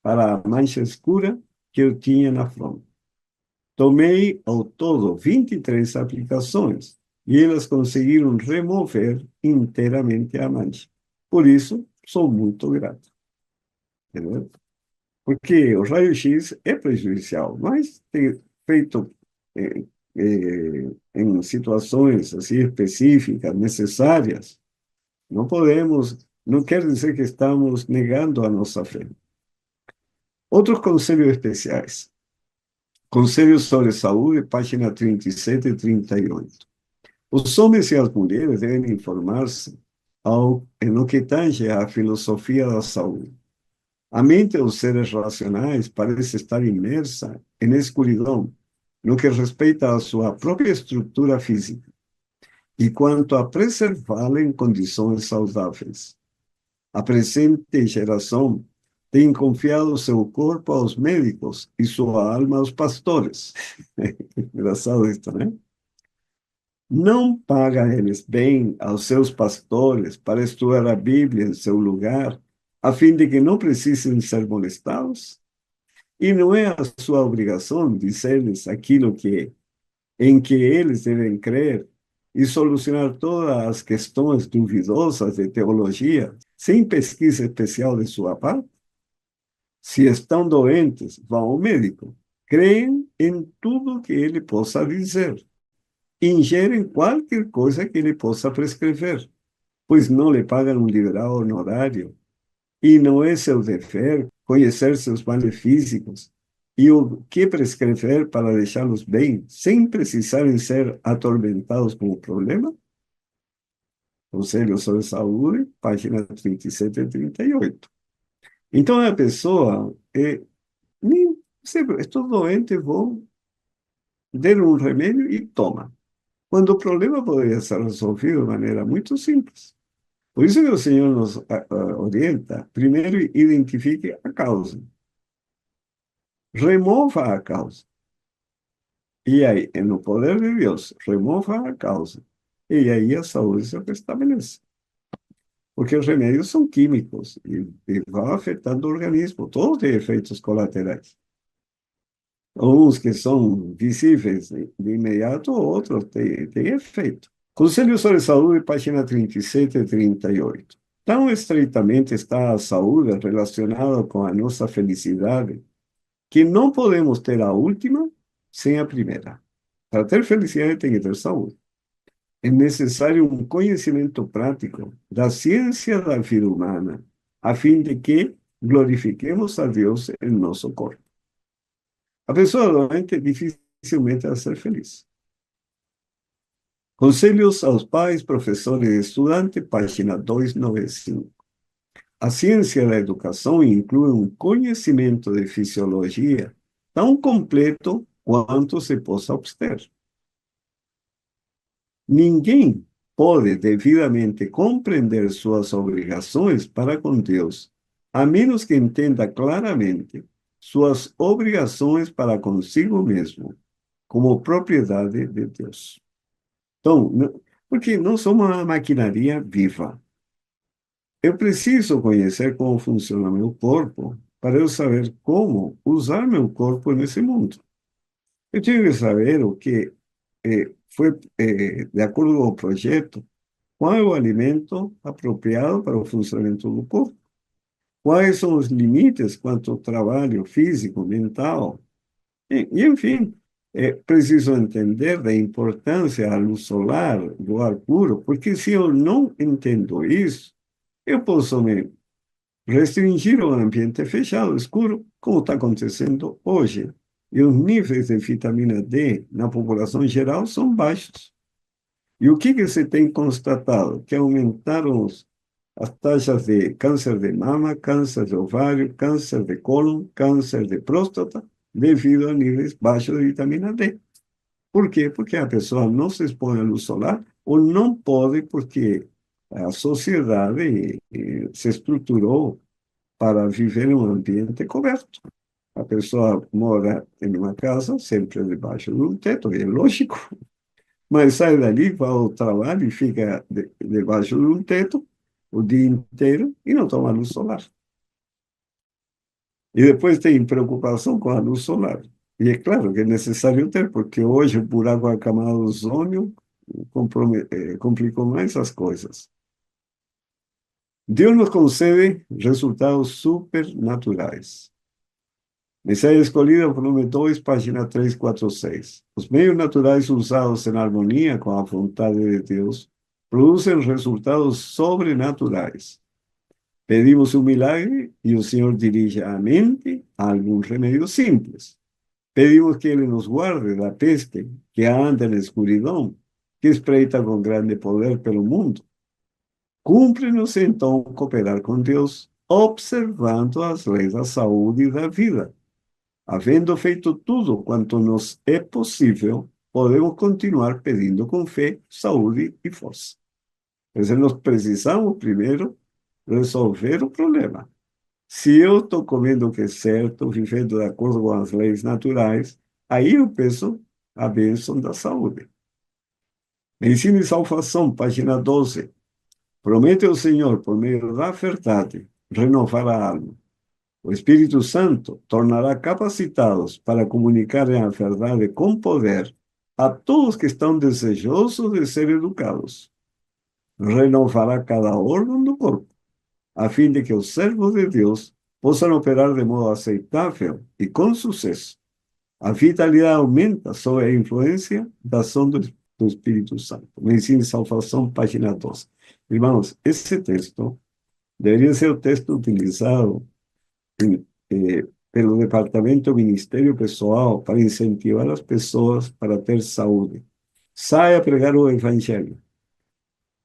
para a mancha escura que eu tinha na fronte. Tomei ao todo 23 aplicações e elas conseguiram remover inteiramente a mancha. Por isso, sou muito grato. Entendeu? Porque o raio-x é prejudicial, mas tem feito em situações assim específicas, necessárias, não podemos, não quer dizer que estamos negando a nossa fé. Outros conselhos especiais. Conselhos sobre Saúde, página 37 e 38. Os homens e as mulheres devem informar-se no que tange à filosofia da saúde. A mente dos seres racionais parece estar imersa em escuridão no que respeita à sua própria estrutura física e quanto a preservá-la em condições saudáveis. A presente geração tem confiado seu corpo aos médicos e sua alma aos pastores. Engraçado isso, né? Não paga eles bem aos seus pastores para estudar a Bíblia em seu lugar, a fim de que não precisem ser molestados? E não é a sua obrigação dizer-lhes aquilo em que eles devem crer e solucionar todas as questões duvidosas de teologia sem pesquisa especial de sua parte? Se estão doentes, vão ao médico. Creem em tudo que ele possa dizer. Ingerem qualquer coisa que ele possa prescrever, pois não lhe pagam um liberal honorário. E não é seu dever conhecer seus males físicos e o que prescrever para deixá-los bem, sem precisarem ser atormentados com o problema? Conselho sobre Saúde, página 37 e 38. Então, a pessoa, nem, sempre, estou doente, vou dar um remédio e toma. Quando o problema poderia ser resolvido de maneira muito simples. Por isso que o Senhor nos orienta, primeiro identifique a causa. Remova a causa. E aí, no poder de Deus, remova a causa. E aí a saúde se restabelece. Porque os remédios são químicos e vão afetando o organismo. Todos têm efeitos colaterais. Uns que são visíveis de imediato, outros têm efeito. Conselho sobre Saúde, página 37 e 38. Tão estreitamente está a saúde relacionada com a nossa felicidade que não podemos ter a última sem a primeira. Para ter felicidade tem que ter saúde. É necessário um conhecimento prático da ciência da vida humana, a fim de que glorifiquemos a Deus em nosso corpo. A pessoa doente dificilmente vai ser feliz. Conselhos aos pais, professores e estudantes, página 295. A ciência da educação inclui um conhecimento de fisiologia tão completo quanto se possa obter. Ninguém pode devidamente compreender suas obrigações para com Deus, a menos que entenda claramente suas obrigações para consigo mesmo, como propriedade de Deus. Então, porque não sou uma maquinaria viva. Eu preciso conhecer como funciona meu corpo para eu saber como usar meu corpo nesse mundo. Eu tenho que saber o que foi, de acordo com o projeto, qual é o alimento apropriado para o funcionamento do corpo, quais são os limites quanto ao trabalho físico, mental, enfim, é preciso entender da importância da luz solar, do ar puro, porque se eu não entendo isso, eu posso me restringir a um ambiente fechado, escuro, como está acontecendo hoje. E os níveis de vitamina D na população geral são baixos. E o que se tem constatado? Que aumentaram as taxas de câncer de mama, câncer de ovário, câncer de cólon, câncer de próstata, devido a níveis baixos de vitamina D. Por quê? Porque a pessoa não se expõe à luz solar ou não pode porque a sociedade se estruturou para viver em um ambiente coberto. A pessoa mora em uma casa, sempre debaixo de um teto, é lógico, mas sai dali, vai ao trabalho e fica debaixo de um teto o dia inteiro e não toma luz solar. E depois tem preocupação com a luz solar. E é claro que é necessário ter, porque hoje o buraco da camada do ozônio complicou mais as coisas. Deus nos concede resultados supernaturais. Mensaje escolhida, volume 2, página 346. Os meios naturais usados em harmonia com a vontade de Deus produzem resultados sobrenaturais. Pedimos um milagre e o Senhor dirige a mente a algum remédio simples. Pedimos que Ele nos guarde da peste que anda na escuridão, que espreita com grande poder pelo mundo. Cumpre-nos então cooperar com Deus, observando as leis da saúde e da vida. Havendo feito tudo quanto nos é possível, podemos continuar pedindo com fé, saúde e força. Mas nós precisamos primeiro resolver o problema. Se eu estou comendo o que é certo, vivendo de acordo com as leis naturais, aí eu peço a bênção da saúde. Medicina e Salvação, página 12. Promete o Senhor, por meio da verdade, renovar a alma. O Espírito Santo tornará capacitados para comunicarem a verdade com poder a todos que estão desejosos de ser educados. Renovará cada órgão do corpo, a fim de que os servos de Deus possam operar de modo aceitável e com sucesso. A vitalidade aumenta sob a influência da ação do Espírito Santo. Medicina e Salvação, página 12. Irmãos, esse texto deveria ser o texto utilizado pelo Departamento Ministério Pessoal para incentivar as pessoas para ter saúde. Saia a pregar o Evangelho.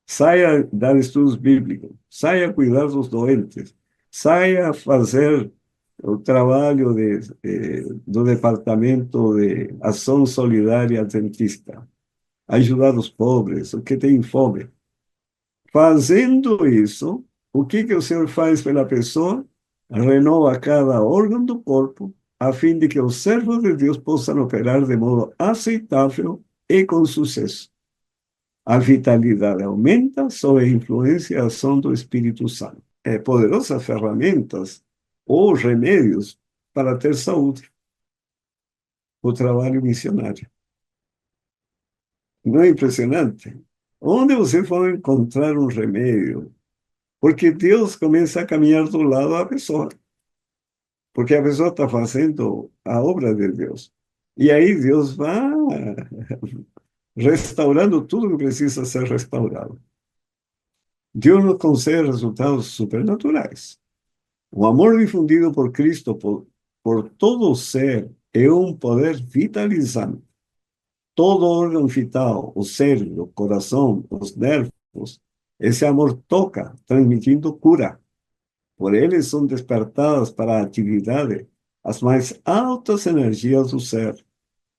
Saia a dar estudos bíblicos. Saia a cuidar dos doentes. Saia a fazer o trabalho do Departamento de Ação Solidária Adventista. Ajudar os pobres, os que têm fome. Fazendo isso, o que o Senhor faz pela pessoa? Renova cada órgão do corpo, a fim de que os servos de Deus possam operar de modo aceitável e com sucesso. A vitalidade aumenta sob a influência e ação do Espírito Santo. É poderosas ferramentas ou remédios para ter saúde. o trabalho missionário. Não é impressionante? Onde você vai encontrar um remédio? Porque Deus começa a caminhar do lado da pessoa. Porque a pessoa está fazendo a obra de Deus. E aí Deus vai restaurando tudo que precisa ser restaurado. Deus nos concede resultados supernaturais. O amor difundido por Cristo por todo o ser é um poder vitalizante. Todo órgão vital, o cérebro, o coração, os nervos, esse amor toca, transmitindo cura. Por ele são despertadas para a atividade as mais altas energias do ser.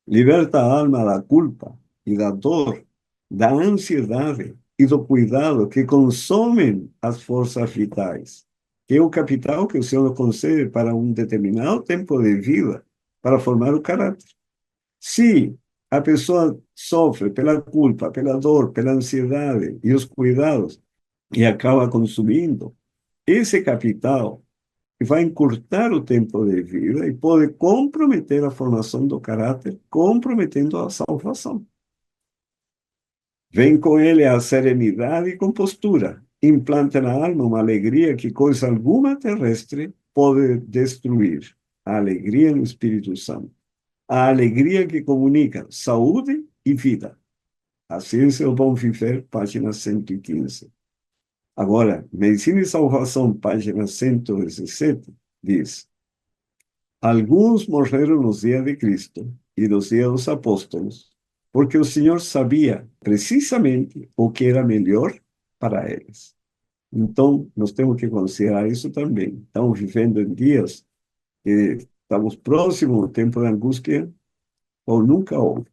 Liberta a alma da culpa e da dor, da ansiedade e do cuidado que consomem as forças vitais, que é o capital que o Senhor concede para um determinado tempo de vida, para formar o caráter. Se a pessoa sofre pela culpa, pela dor, pela ansiedade e os cuidados e acaba consumindo, esse capital vai encurtar o tempo de vida e pode comprometer a formação do caráter, comprometendo a salvação. Vem com ele a serenidade e compostura. Implanta na alma uma alegria que coisa alguma terrestre pode destruir. A alegria no Espírito Santo. A alegria que comunica saúde e vida. A Ciência do Bom Viver, página 115. Agora, Medicina e Salvação, página 117, diz: alguns morreram nos dias de Cristo e nos dias dos apóstolos, porque o Senhor sabia precisamente o que era melhor para eles. Então, nós temos que considerar isso também. Estamos vivendo em dias que estamos próximos ao tempo da angústia, ou nunca houve.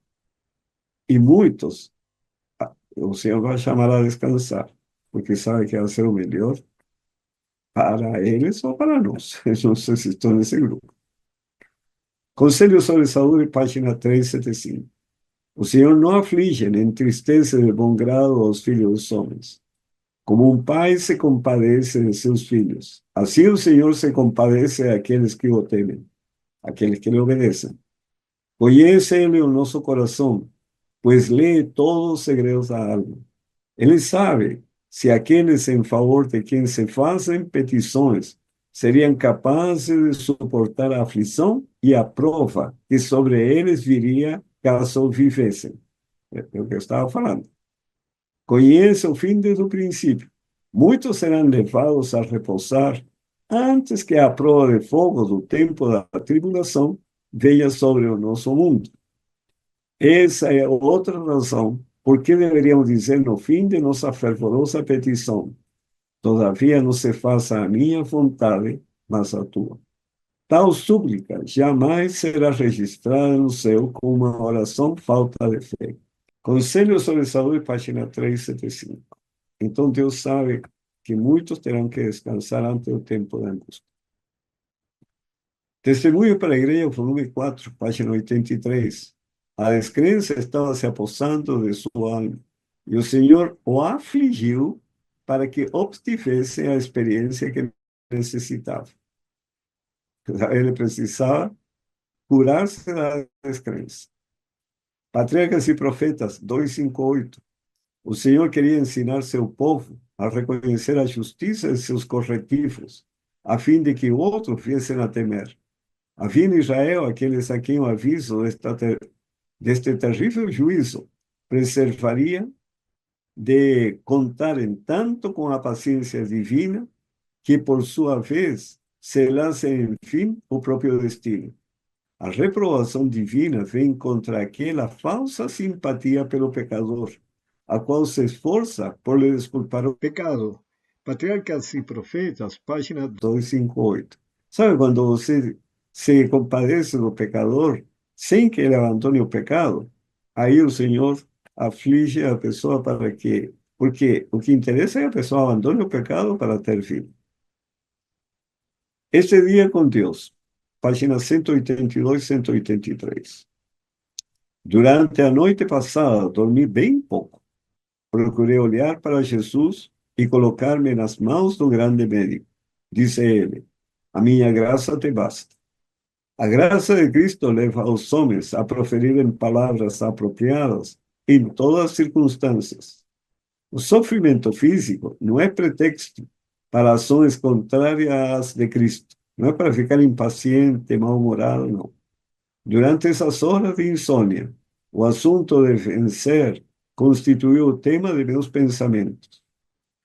E muitos, o Senhor vai chamar a descansar, porque sabe que vai ser o melhor para eles ou para nós. Eu não sei se estou nesse grupo. Conselho sobre Saúde, página 375. O Senhor não aflige nem entristece de bom grado aos filhos dos homens. Como um pai se compadece de seus filhos, assim o Senhor se compadece daqueles que o temem, aqueles que lhe obedecem. Conhece Ele o nosso coração, pois lê todos os segredos da alma. Ele sabe se aqueles em favor de quem se fazem petições seriam capazes de suportar a aflição e a prova que sobre eles viria caso vivessem. É o que eu estava falando. Conhece o fim desde o princípio. Muitos serão levados a repousar antes que a prova de fogo do tempo da tribulação venha sobre o nosso mundo. Essa é outra razão por que deveríamos dizer no fim de nossa fervorosa petição: todavia não se faça a minha vontade, mas a tua. Tal súplica jamais será registrada no céu como uma oração falta de fé. Conselho sobre Saúde, página 375. Então Deus sabe que muitos terão que descansar antes do tempo da angústia. Testemunho para a Igreja, volume 4, página 83. A descrença estava se apossando de sua alma, e o Senhor o afligiu para que obtivesse a experiência que necessitava. Ele precisava curar-se da descrença. Patriarcas e Profetas, 258. O Senhor queria ensinar seu povo a reconhecer a justiça de seus corretivos, a fim de que outros viessem a temer. Havia em Israel aqueles a quem o aviso deste terrível juízo preservaria de contarem tanto com a paciência divina que, por sua vez, selassem, enfim, o próprio destino. A reprovação divina vem contra aquela falsa simpatia pelo pecador, a qual se esforça por lhe desculpar o pecado. Patriarcas e Profetas, página 258. Sabe quando você se compadece do pecador sem que ele abandone o pecado? Aí o Senhor aflige a pessoa para que... Porque o que interessa é que a pessoa abandone o pecado para ter vida. Este dia com Deus, página 182 e 183. Durante a noite passada, dormi bem pouco. Procurei olhar para Jesus e colocar-me nas mãos do grande médico. Disse ele: a minha graça te basta. A graça de Cristo leva aos homens a proferirem palavras apropriadas em todas as circunstâncias. O sofrimento físico não é pretexto para ações contrárias às de Cristo. Não é para ficar impaciente, mal-humorado, não. Durante essas horas de insônia, o assunto de vencer constituiu o tema de meus pensamentos.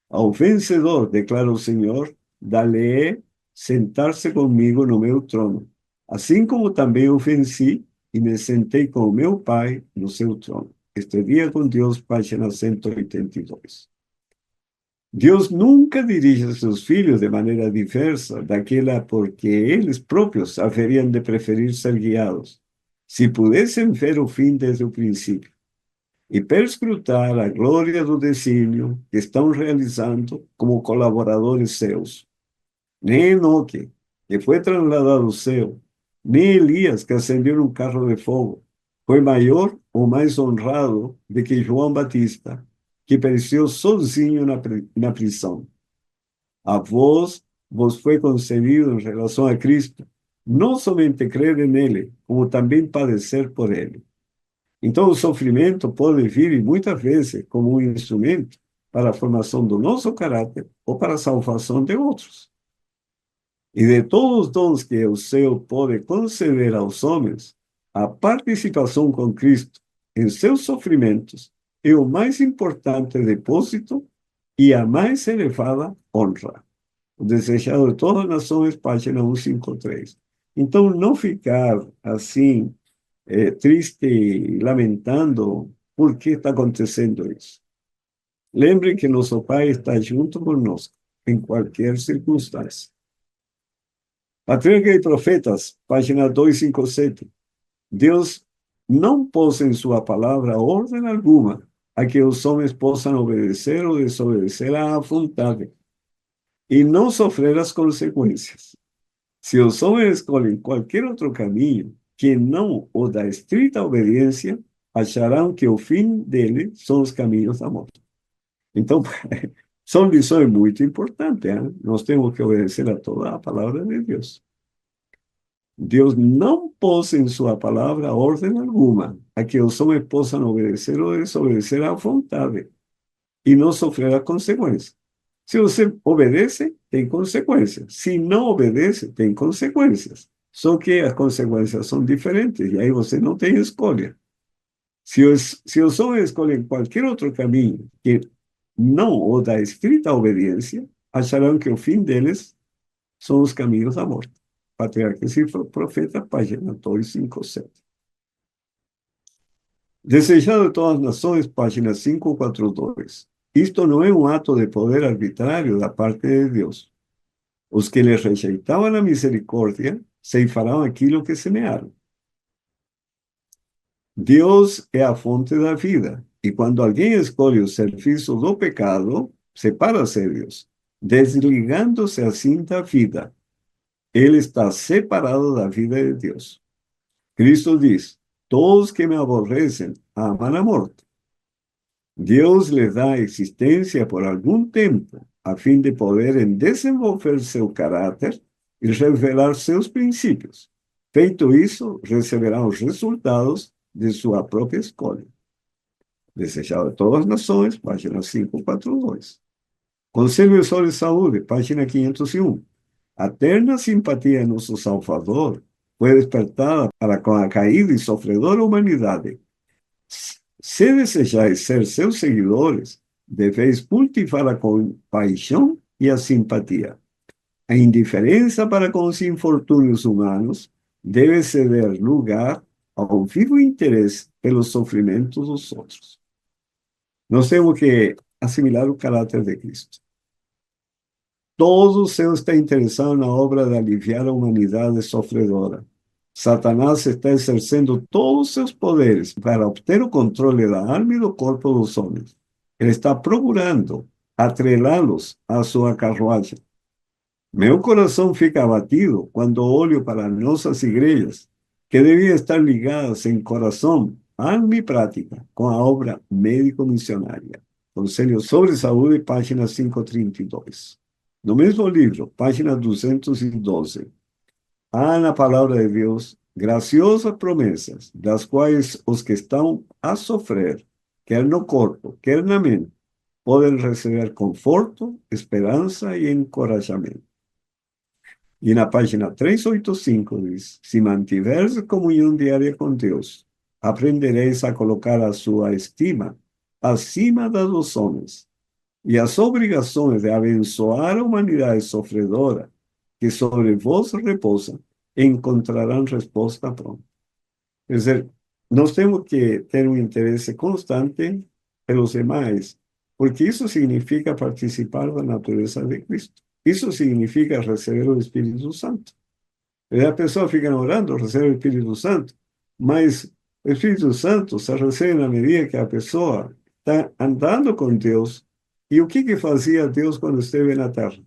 Ao vencedor, declara o Senhor, dá-lhe sentar-se comigo no meu trono, assim como também eu venci e me sentei com o meu Pai no seu trono. Este Dia com Deus, página 182. Deus nunca dirige a seus filhos de maneira diversa daquela porque eles próprios haveriam de preferir ser guiados, se pudessem ver o fim desde o princípio e perscrutar a glória do desígnio que estão realizando como colaboradores seus. Nem Enoque, que foi trasladado ao céu, nem Elias, que ascendeu num carro de fogo, foi maior ou mais honrado do que João Batista, que pereceu sozinho na prisão. A vos foi concedido em relação a Cristo, não somente crer nele, como também padecer por ele. Então, o sofrimento pode vir, muitas vezes, como um instrumento para a formação do nosso caráter ou para a salvação de outros. E de todos os dons que o céu pode conceder aos homens, a participação com Cristo em seus sofrimentos é o mais importante depósito e a mais elevada honra. O desejado de todas as nações, página 153. Então, não ficar assim, triste e lamentando por que está acontecendo isso. Lembre que nosso Pai está junto conosco em qualquer circunstância. Patriarca e Profetas, página 257. Deus não pôs em sua palavra ordem alguma a que os homens possam obedecer ou desobedecer à vontade e não sofrer as consequências. Se os homens escolhem qualquer outro caminho que não o da estrita obediência, acharão que o fim dele são os caminhos da morte. Então, são lições muito importantes, né? Nós temos que obedecer a toda a palavra de Deus. Deus não pôs em sua palavra ordem alguma a que os homens possam obedecer ou desobedecer à vontade e não sofrer as consequências. Se você obedece, tem consequências. Se não obedece, tem consequências. Só que as consequências são diferentes e aí você não tem escolha. Se os homens escolhem qualquer outro caminho que não o da estrita obediência, acharão que o fim deles são os caminhos da morte. Patriarcas e Profeta, página 257. Desejado de todas as nações, página 542. Isto não é um ato de poder arbitrário da parte de Deus. Os que lhe rejeitavam a misericórdia ceifarão aquilo que semearam. Deus é a fonte da vida, e quando alguém escolhe o serviço do pecado, separa-se de Deus, desligando-se assim da vida. Ele está separado da vida de Deus. Cristo diz: todos que me aborrecem amam a morte. Deus lhe dá existência por algum tempo, a fim de poderem desenvolver seu caráter e revelar seus princípios. Feito isso, receberão os resultados de sua própria escolha. Desejado de todas as nações, página 542. Conselho sobre Saúde, página 501. A terna simpatia de nosso Salvador foi despertada para com a caída e sofredora humanidade. Se desejais ser seus seguidores, deveis cultivar a compaixão e a simpatia. A indiferença para com os infortúnios humanos deve ceder lugar ao vivo interesse pelos sofrimentos dos outros. Nós temos que assimilar o caráter de Cristo. Todo o céu está interessado na obra de aliviar a humanidade sofredora. Satanás está exercendo todos os seus poderes para obter o controle da alma e do corpo dos homens. Ele está procurando atrelá-los à sua carruagem. Meu coração fica abatido quando olho para nossas igrejas, que deviam estar ligadas em coração, alma e prática com a obra médico-missionária. Conselho sobre Saúde, página 532. No mesmo livro, página 212. há na palavra de Deus graciosas promessas, das quais os que estão a sofrer, quer no corpo, quer na mente, podem receber conforto, esperança e encorajamento. E na página 385 diz: se mantiveres comunhão diária com Deus, aprendereis a colocar a sua estima acima das dos homens, e as obrigações de abençoar a humanidade sofredora que sobre vós repousa encontrarão resposta pronta. Quer dizer, nós temos que ter um interesse constante pelos demais, porque isso significa participar da natureza de Cristo. Isso significa receber o Espírito Santo. E a pessoa fica orando, recebe o Espírito Santo, mas o Espírito Santo se recebe na medida que a pessoa está andando com Deus. E o que fazia Deus quando esteve na terra?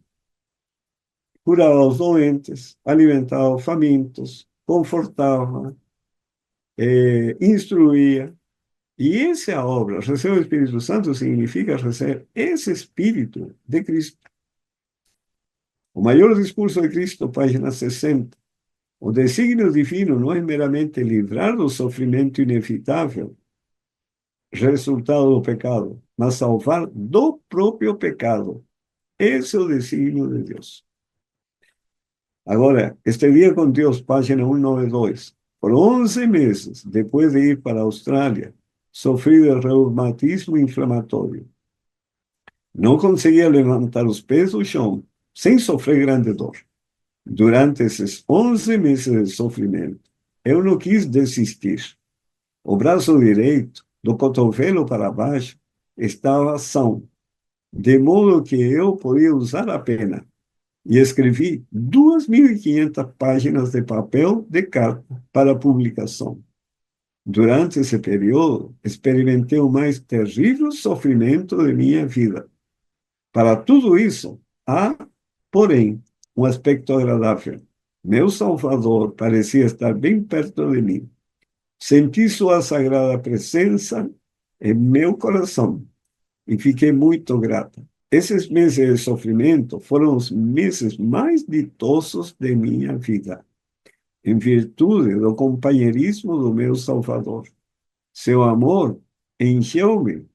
Curava os doentes, alimentava os famintos, confortava, instruía. E essa é a obra. Receber o Espírito Santo significa receber esse Espírito de Cristo. O maior discurso de Cristo, página 60. O desígnio divino não é meramente livrar do sofrimento inevitável, resultado do pecado, mas salvar do próprio pecado. Esse é o desígnio de Deus. Agora, este dia com Deus, página 192. Por 11 meses, depois de ir para a Austrália, sofri de reumatismo inflamatório. Não conseguia levantar os pés do chão, sem sofrer grande dor. Durante esses 11 meses de sofrimento, eu não quis desistir. O braço direito, do cotovelo para baixo, estava são, de modo que eu podia usar a pena. E escrevi 2.500 páginas de papel de carta para publicação. Durante esse período, experimentei o mais terrível sofrimento de minha vida. Para tudo isso, há, porém, um aspecto agradável. Meu Salvador parecia estar bem perto de mim. Senti sua sagrada presença em meu coração e fiquei muito grata. Esses meses de sofrimento foram os meses mais ditosos de minha vida, em virtude do companheirismo do meu Salvador. Seu amor encheu-me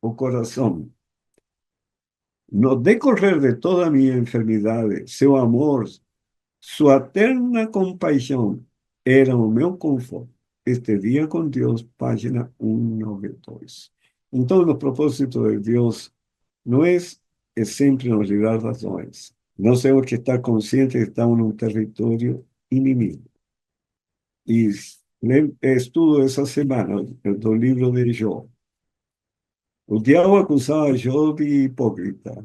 o coração. No decorrer de toda a minha enfermidade, seu amor, sua terna compaixão eram o meu conforto. Este dia com Deus, página 192. Então, o propósito de Deus não é sempre nos livrar das doenças. Nós temos que estar conscientes que estamos num território inimigo. E estudo essa semana do livro de Jó. O diabo acusava Jó de hipócrita,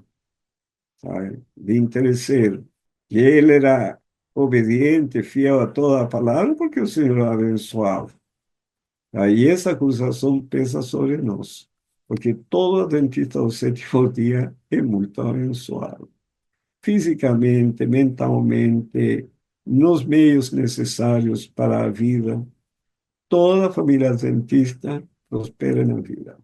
sabe? De interesseiro. Que ele era obediente, fiel a toda a palavra, porque o Senhor o abençoava. Aí essa acusação pesa sobre nós, porque todo adventista do sétimo dia é muito abençoado. Fisicamente, mentalmente, nos meios necessários para a vida, toda a família adventista prospera na vida.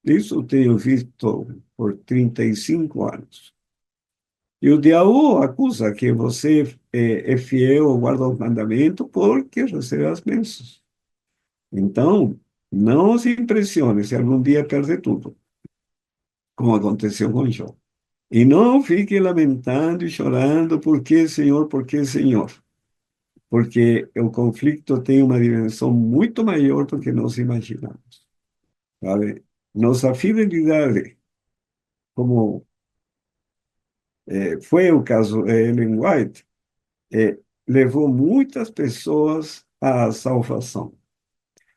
Isso eu tenho visto por 35 anos. E o diabo acusa que você é fiel, guarda os mandamentos, porque recebe as bênçãos. Então, não se impressione se algum dia perder tudo, como aconteceu com Jó. E não fique lamentando e chorando, por que, Senhor, por que, Senhor? Porque o conflito tem uma dimensão muito maior do que nós imaginamos. Sabe? Nossa fidelidade, como foi o caso de Ellen White, levou muitas pessoas à salvação.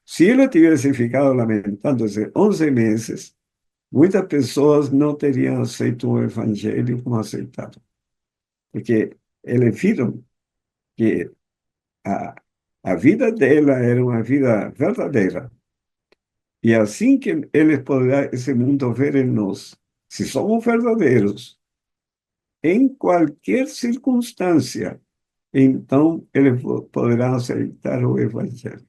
Se ela tivesse ficado lamentando-se 11 meses, muitas pessoas não teriam aceito o evangelho como aceitaram. Porque eles viram que a, a vida dela era uma vida verdadeira. E assim que eles poderão, esse mundo, ver em nós, se somos verdadeiros, em qualquer circunstância, então eles poderão aceitar o evangelho.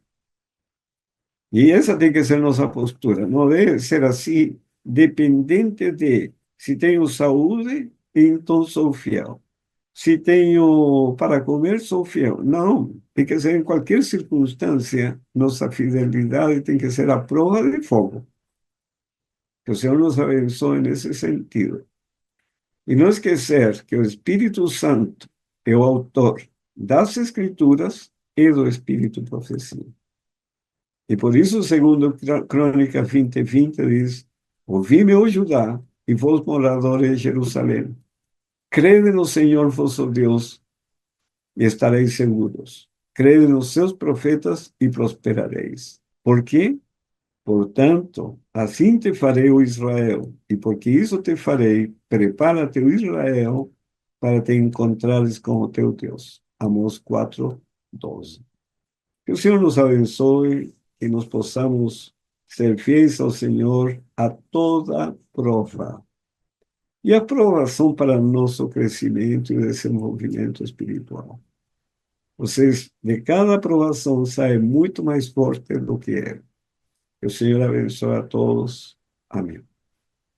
E essa tem que ser nossa postura. Não deve ser assim, dependente de se tenho saúde, então sou fiel. Se tenho para comer, sou fiel. Não, tem que ser em qualquer circunstância, nossa fidelidade tem que ser a prova de fogo. Que o Senhor nos abençoe nesse sentido. E não esquecer que o Espírito Santo é o autor das Escrituras e do Espírito Profecia. E por isso, segundo Crônica 20:20, diz: Ouvi-me, ó Judá, e vós, moradores de Jerusalém. Crede no Senhor vosso Deus, e estareis seguros. Crede nos seus profetas, e prosperareis. Por quê? Portanto, assim te farei, ó Israel, e porque isso te farei, prepara-te, ó Israel, para te encontrares com o teu Deus. Amós 4:12. Que o Senhor nos abençoe e nos possamos ser fiéis ao Senhor a toda prova. E a prova são para nosso crescimento e desenvolvimento espiritual. Vocês, de cada aprovação, saem muito mais forte do que era. Que o Senhor abençoe a todos. Amém.